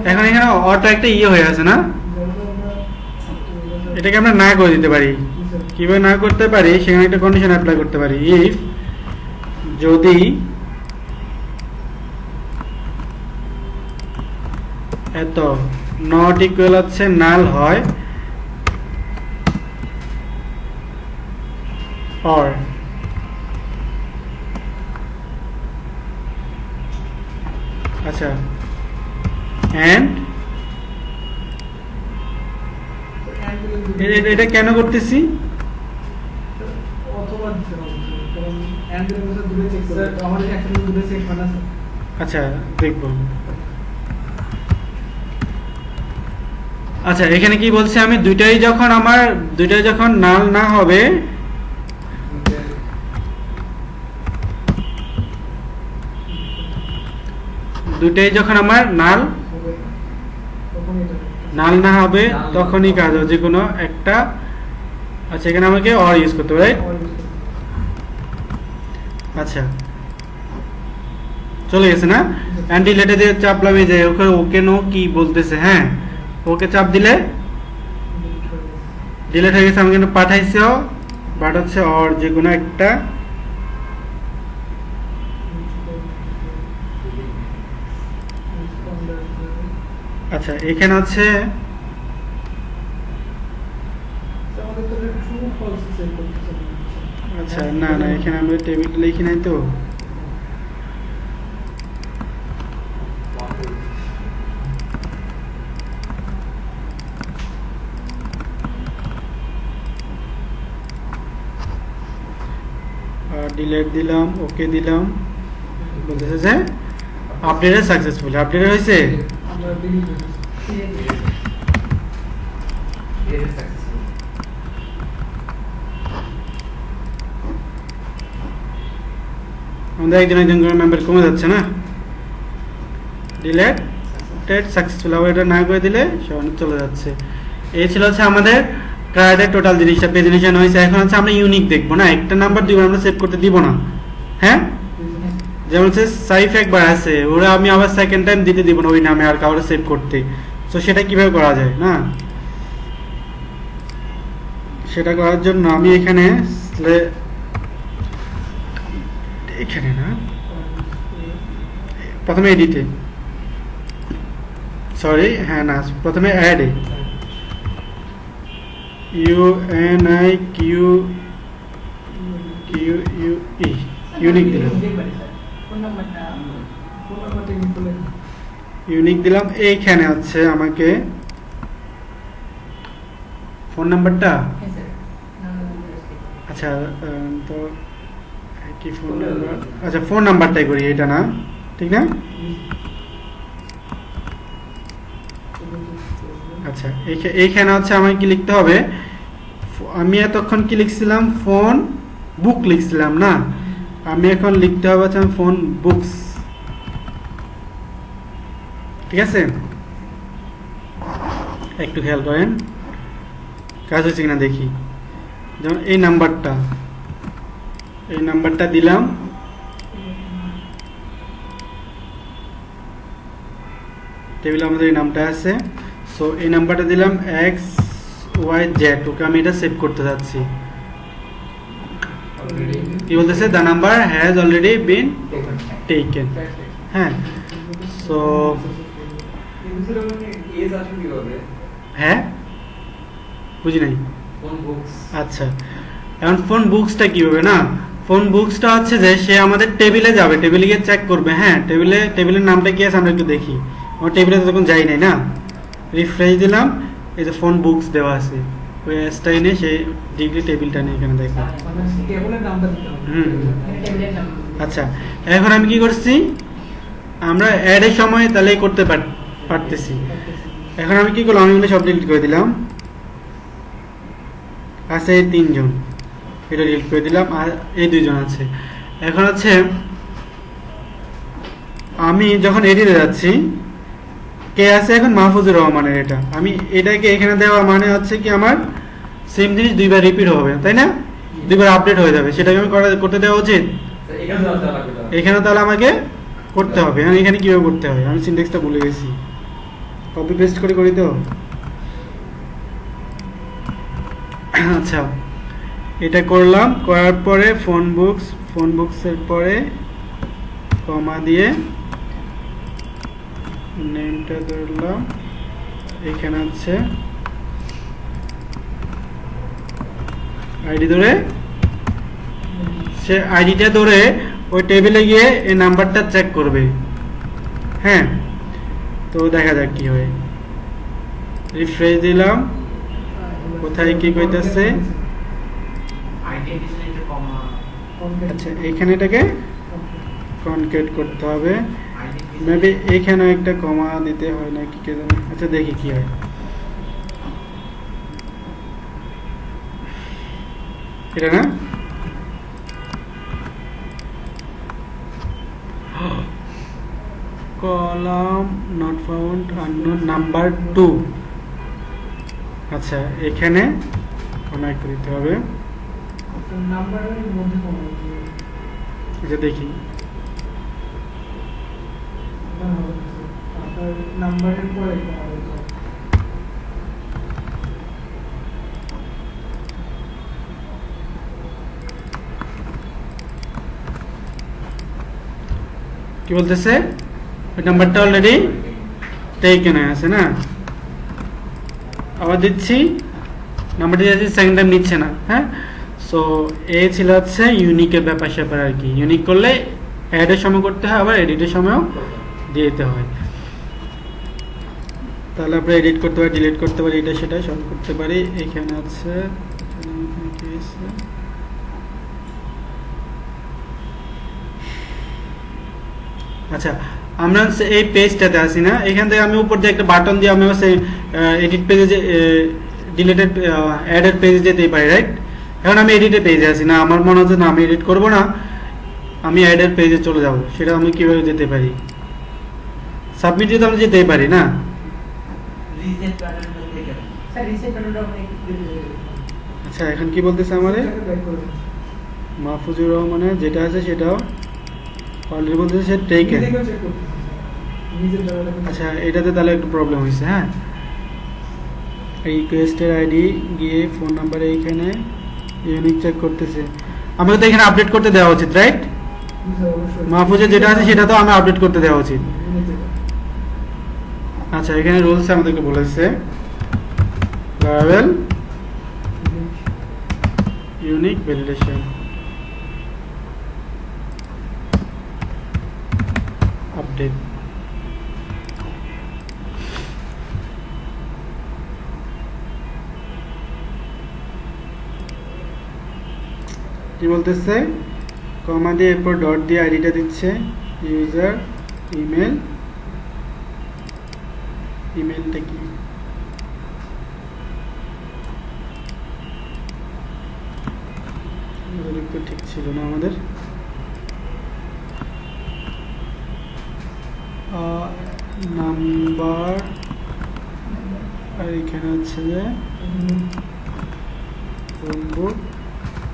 এখন এখানে অটো একটা হয়ে আছে না, এটাকে আমরা না করে দিতে পারি। কিভাবে না করতে পারি? সেখানে একটা কন্ডিশন অ্যাপ্লাই করতে পারি। ইফ যদি এত নট ইকুয়াল হচ্ছে নাল হয়, or আচ্ছা and এটা কেন করতেছি? অথবা দিতে হবে, কারণ অ্যান্ডের মধ্যে দূরে চেক করে তো আমাদের একসাথে দূরে চেক হয় না স্যার। আচ্ছা দেখবো। আচ্ছা, এখানে কি বলছে? আমি দুইটাই যখন নাল না হবে, দুইটাই যখন আমার নাল হবে, তখন এটা নাল না হবে তখনই কাজ হবে, যে কোনো একটা। আচ্ছা, এখানে আমাকে অর ইউজ করতে হবে, রাইট? আচ্ছা, চলে গেছে না? অ্যান্টি লেটে দিয়ে চাপলাম, এই যে ওকে ওকে নো কি বলতেছে, হ্যাঁ ওকে চাপ দিলে ডিলেট হয়ে গেছে। আমি কিন্তু পাঠাইছেও, বাট হচ্ছে অর যে কোনো একটা। আচ্ছা, এখানে হচ্ছে আমাদের তো ট্রু ফলস চেক করতে হবে। আচ্ছা না না, এখানে আমরা টেবিলটা লিখি নাই তো। ডিলেট দিলাম, ওকে দিলাম, বলতেছে যে আপডেট সাকসেসফুল। আপডেট হয়েছে। আমরা ডিলিট করে আমাদের একজন করে মেম্বার কমে যাচ্ছে না? ডিলেট সাকসেসফুল, আবার এটা না করে দিলে সব চলে যাচ্ছে। এই ছিল হচ্ছে আমাদের কার্ডের টোটাল জিনিসটা প্রেজেন্টেশন হয়েছে। এখন হচ্ছে আমরা ইউনিক দেখবো না, একটা নাম্বার দুইবার আমরা সেভ করতে দিব না, হ্যাঁ? যেমন হচ্ছে সাইফ একবার আছে, ওরা আমি আবার সেকেন্ড টাইম দিতে দিব না ওই নামে আর কাউরে সেভ করতে। তো সেটা কিভাবে করা যায় না, সেটা করার জন্য আমি এখানে না, প্রথমে এডিটে, সরি হ্যাঁ না, প্রথমে অ্যাডে UNIQ ইউনিক দিলাম, ইউনিক দিলাম। এইখানে হচ্ছে আমাকে ফোন নাম্বারটা, আচ্ছা তো কি ফোন নাম্বার, আচ্ছা ফোন নাম্বারটাই করি, এটা না ঠিক না? আচ্ছা এইখানে হচ্ছে আমাকে কি লিখতে হবে? আমি এতক্ষণ কি লিখছিলাম? ফোন বুক লিখছিলাম না, আমি এখন লিখতে হবে হচ্ছে ফোন বুকস, ঠিক আছে? একটু খেয়াল করেন, কাজ হচ্ছে কিনা দেখি। যেমন এই নাম্বারটা দিলাম, টেবিলে আমাদের এই নামটা আছে। সো এই নাম্বারটা দিলাম XYZ, ওকে আমি এটা সেভ করতে যাচ্ছি। কি বলতেছে, the number has already been taken. হ্যাঁ, সো এজ আসলে কি হবে? হ্যাঁ বুঝি নাই। কোন বুকস? আচ্ছা, এখন ফোন বুকসটা কি হবে না, ফোন বুকসটা হচ্ছে যে সে আমাদের টেবিলে যাবে, টেবিলে গিয়ে চেক করবে। হ্যাঁ, টেবিলের নামটা কি আছে আমরা একটু দেখি। আমার টেবিলে তো তখন যাই নাই না, রিফ্রেশ দিলাম, এই যে ফোন বুকস দেওয়া আছে, ওই এসটা এনে সে ডিগ্রি টেবিলটা নিয়ে এখানে দেখো। মানে টেবিলের নামটা দিতে হবে। আচ্ছা, এখন আমি কি করছি, আমরা অ্যাডের সময় তাহলে করতে পারতেছি। এখন আমি কি করলাম, আমি সব ডিলিট করে দিলাম। আছে এই 3 জন, এটা ডিলিট করে দিলাম, আর এই 2 জন আছে। এখন হচ্ছে আমি যখন এডিটে যাচ্ছি, কে আছে এখন, মাহফুজুর রহমানের। এটা আমি এটাকে এখানে দেওয়া মানে হচ্ছে কি আমার সেম জিনিস 2বার রিপিট হবে, তাই না, 2বার আপডেট হয়ে যাবে, সেটাকে আমি করতে দেওয়া উচিত। এখানে যাওয়া লাগবে। এখানে তাহলে আমাকে করতে হবে। এখানে কিভাবে করতে হবে, আমি সিনট্যাক্সটা ভুলে গেছি, কপি পেস্ট করে করি তো। আচ্ছা, এটা করলাম, করার পরে ফোন বুকসের পরে কমা দিয়ে নেমটা ধরলাম, এখানে আছে আইডি ধরে, সে আইডিটা ধরে ওই টেবিলে গিয়ে এই নাম্বারটা চেক করবে। হ্যাঁ, তো দেখা যাক কি হয়। রিফ্রেশ দিলাম, কোথায় কি কইতেছে। আইডেন্টিটি কমা আচ্ছা, এখানে এটাকে কনকেট করতে হবে, আইডেন্টিটি মেবি এখানে একটা কমা দিতে হয় নাকি কে জানে। আচ্ছা, দেখি কি হয়। এটা না, column not found, unknown, number 2। আচ্ছা, এখানে কনেক্ট দিতে হবে। নাম্বারের মধ্যে কোন এটা দেখি, আপনার নাম্বারের পরে কোন হবে? কি বলতেছে, ওই নাম্বারটা অলরেডি টেকেন আছে না। আবার দিচ্ছি, নাম্বারটি যাচ্ছে, সেকেন্ড টাইম নিচ্ছে না। হ্যাঁ, সো এই ছিল হচ্ছে ইউনিকের ব্যাপার স্যাপার আর কি। ইউনিক করলে অ্যাডের সময় করতে হয়, আবার এডিটের সময়ও দিয়ে দিতে হয়। তাহলে আমরা এডিট করতে পারি, ডিলিট করতে পারি, এটা সেটা সব করতে পারি। এখানে আছে, আচ্ছা, আমরা এই পেজটাতে আসি না, এখান থেকে আমি উপর দিয়ে একটা বাটন দিয়ে আমি সেই এডিট পেজে যে ডিলিটেড অ্যাডের পেজে যেতেই পারি, রাইট। এখন আমি এডিটের পেজে আসি না, আমার মনে হচ্ছে না আমি এডিট করব না, আমি অ্যাডের পেজে চলে যাব। সেটা আমি কিভাবে যেতে পারি, সাবমিটে তো আমি যেতেই পারি না। রিসেট প্যাটার্ন বলতে গেলে স্যার রিসেট প্যাটার্নটা আপনি আচ্ছা, এখন কি বলতেছে আমাদের, ব্যাক করে দিন। মাহফুজুর রহমানের যেটা আছে সেটাও অলরেডি বলতেছে সে টেকেন। নিজেকেও চেক করতে হবে। নিজের জায়গাটা আচ্ছা, এটাতে তাহলে একটু প্রবলেম হয়েছে। হ্যাঁ, রিকোয়েস্টের আইডি গিয়ে ফোন নাম্বারে এইখানে ইউনিক চেক করতেছে, আমাকে তো এখানে আপডেট করতে দেওয়া উচিত, রাইট। অবশ্যই মাহফুজের যেটা আছে সেটা তো আমি আপডেট করতে দেওয়া উচিত। নিজেকে। আচ্ছা, এখানে রুলস আমাদেরকে বলেছে, লারাভেল ইউনিক ভ্যালিডেশন আপডেট। কি বলতেছে, কমা দিয়ে এরপর ডট দিয়ে আইডিটা দিচ্ছে, ইউজার ইমেলটা কি, তো ঠিক ছিল না আমাদের। নাম্বার, আর এখানে হচ্ছে যে করবো।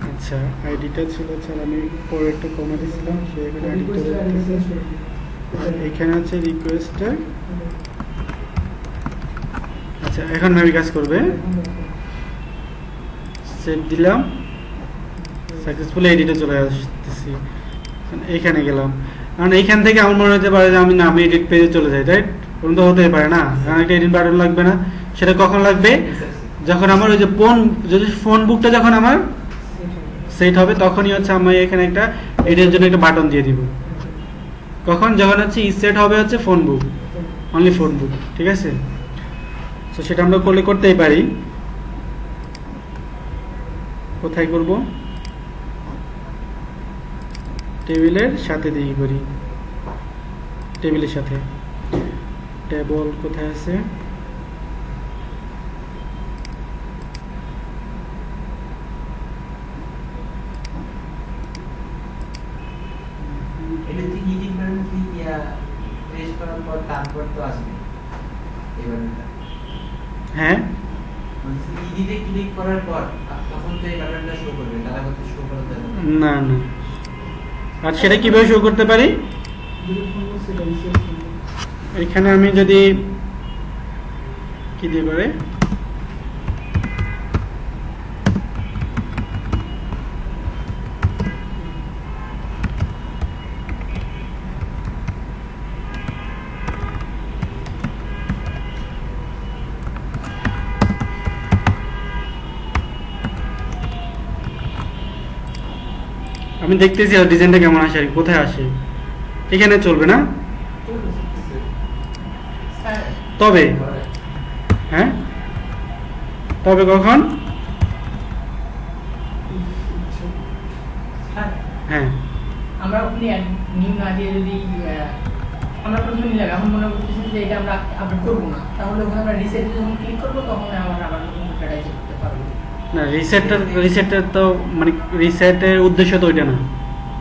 আচ্ছা আইডিটা ছিল স্যার, আমি পরে একটা কমা দিয়েছিলাম, সেখানে রিকোয়েস্ট আইডিটা রিফ্রেশ করে দিন। এখানে হচ্ছে রিকোয়েস্টে। আচ্ছা এখন মেবি কাজ করবে। সেভ দিলাম, সাকসেসফুলি এডিটে চলে আসতেছি। এইখানে গেলাম, কারণ এইখান থেকে আমার মনে হতে পারে যে আমি নামে এডিট পেজে চলে যাই, রাইট? ওরকম তো হতেই পারে না, কারণ একটা এডিট বাটন লাগবে না। সেটা কখন লাগবে? যখন আমার ওই যে যদি ফোন বুকটা যখন আমার সেট হবে, তখনই হচ্ছে আমি এখানে একটা এডিটের জন্য একটা বাটন দিয়ে দিব। কখন? যখন হচ্ছে সেট হবে হচ্ছে ফোন বুক, অনলি ফোন বুক, ঠিক আছে? তো সেটা আমরা করতেই পারি। কোথায় করব? টেবিলের সাথে দিয়ে করি, টেবিলের সাথে। টেবল কোথায় আছে? এটা তুই এডিট বাটন প্রেস করার পর তারপর তো আসবে এই বাটনটা। হ্যাঁ এডিটে ক্লিক করার পর তখন তো এই বাটনটা শো করবে, তারা কত শো করতে হবে না না। আর সেটা কিভাবে শো করতে পারি? যদি ফোন সেটা রিসেট করুন। এখানে আমি যদি কি দিয়ে পারে, আমি দেখতেছি আর ডিজাইনটা কেমন আসে আর কি, কোথায় আসে। এখানে চলবে না তবে? হ্যাঁ তবে কখন? হ্যাঁ আমরা ওখানে নিউ না দিয়ে যদি আমরা প্রথমে নিলাম, এখন মনে করতেছি যে এটা আমরা আপডেট করবো না, তাহলে ওখানে আমরা রিসেট যখন ক্লিক করবো তখন আবার নতুন ডাটা করতে পারবো না। রিসেটের তো মানে রিসেটের উদ্দেশ্য তো ওইটা না।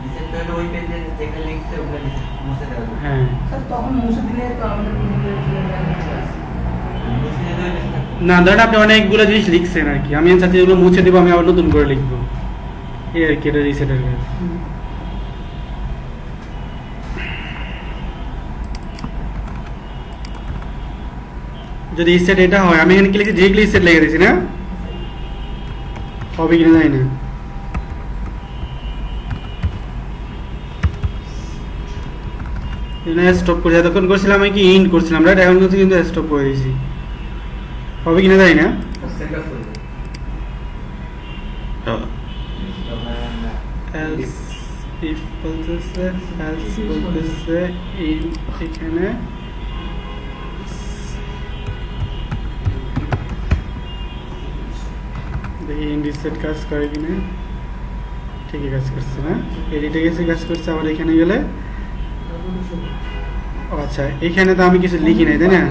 রিসেট করলে ওই পেজে যেটা লিখছে ওটা মুছে দেওয়া হবে। হ্যাঁ স্যার তখন মুছে দিলে তো আমাদের মুছে দিলে ওই পেজটা না, ধরেন আপনি অনেকগুলো জিনিস লিখছেন আর কি, আমি চাচ্ছি যেগুলো মুছে দিব, আমি আবার নতুন করে লিখবো, এই আর কি। এটা রিসেটের কাজ। যদি রিসেট এটা হয়, আমি এখানে কি লিখেছি? ডিরেক্টলি রিসেট লিখে দিয়েছি না? হবে কিনা জানি না। স্টপ করে এতক্ষণ করছিলাম আমি কি ইন্ড করছিলাম, রাইট? এখন কিন্তু স্টপ করে দিয়েছি। হবে কিনা জানি না। সেন্টার করবে else if বলতেছে else বলতেছে এখানে দেখি ইন্ডিসেট কাজ করে কিনা। ঠিকই কাজ করছে না? এডিটে গেছে কাজ করছে। আবার এখানে গেলে ও আচ্ছা, এখানে তো আমি কিছু লিখি নাই, তাই না?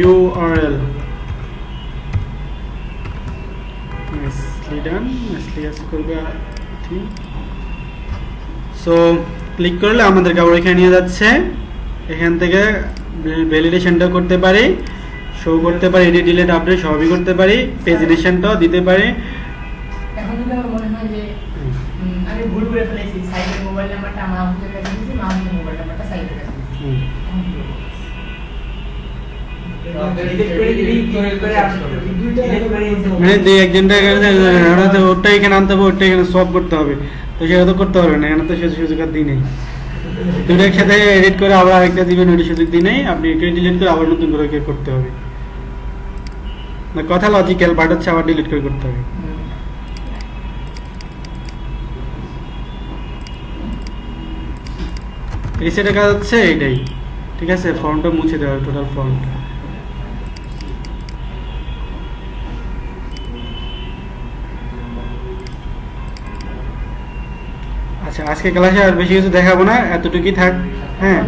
URL nicely done, nicely কাজ করবে। ঠিক, সো ক্লিক করলে আমাদেরকে আবার এখানে নিয়ে যাচ্ছে। এখান থেকে ভ্যালিডেশনটা করতে পারি, শো করতে পারি, এডিট ডিলিট আপডেট সবই করতে পারি, পেজিনেশনটাও দিতে পারি। এখন যদি আমার মনে হয় যে আমি ভুল করে ফেলেছি, সাইটের মোবাইল নাম্বারটা মাহমুদের কাছে দিয়েছি, মাহমুদের মোবাইল নাম্বারটা সাইটের কাছে দিয়েছি, এখন কি করবো? ডিলিট করে দিলেই ডিলিট করে আসবে। ডিলিট করে মানে যে একজনটা ওটা এখানে আনতে হবে, ওটা এখানে সব করতে হবে, তো সেটা তো করতে পারবে না। এখানে তো সে সুযোগ আর দিই নেই। দুটো একসাথে এডিট করে আবার আরেকটা দিবেন, ওইটা সুযোগ দিই নেই। আপনি এটা ডিলিট করে আবার নতুন করে করতে হবে না। কথা লজিক্যাল, বাট হচ্ছে আবার ডিলিট করে করতে হবে। রিসেটের কাজ হচ্ছে এটাই, ঠিক আছে? ফর্মটা মুছে দেওয়া, টোটাল ফর্মটা। আচ্ছা, আজকে ক্লাসে আর বেশি কিছু দেখাবো না, এতটুকুই থাক। হ্যাঁ।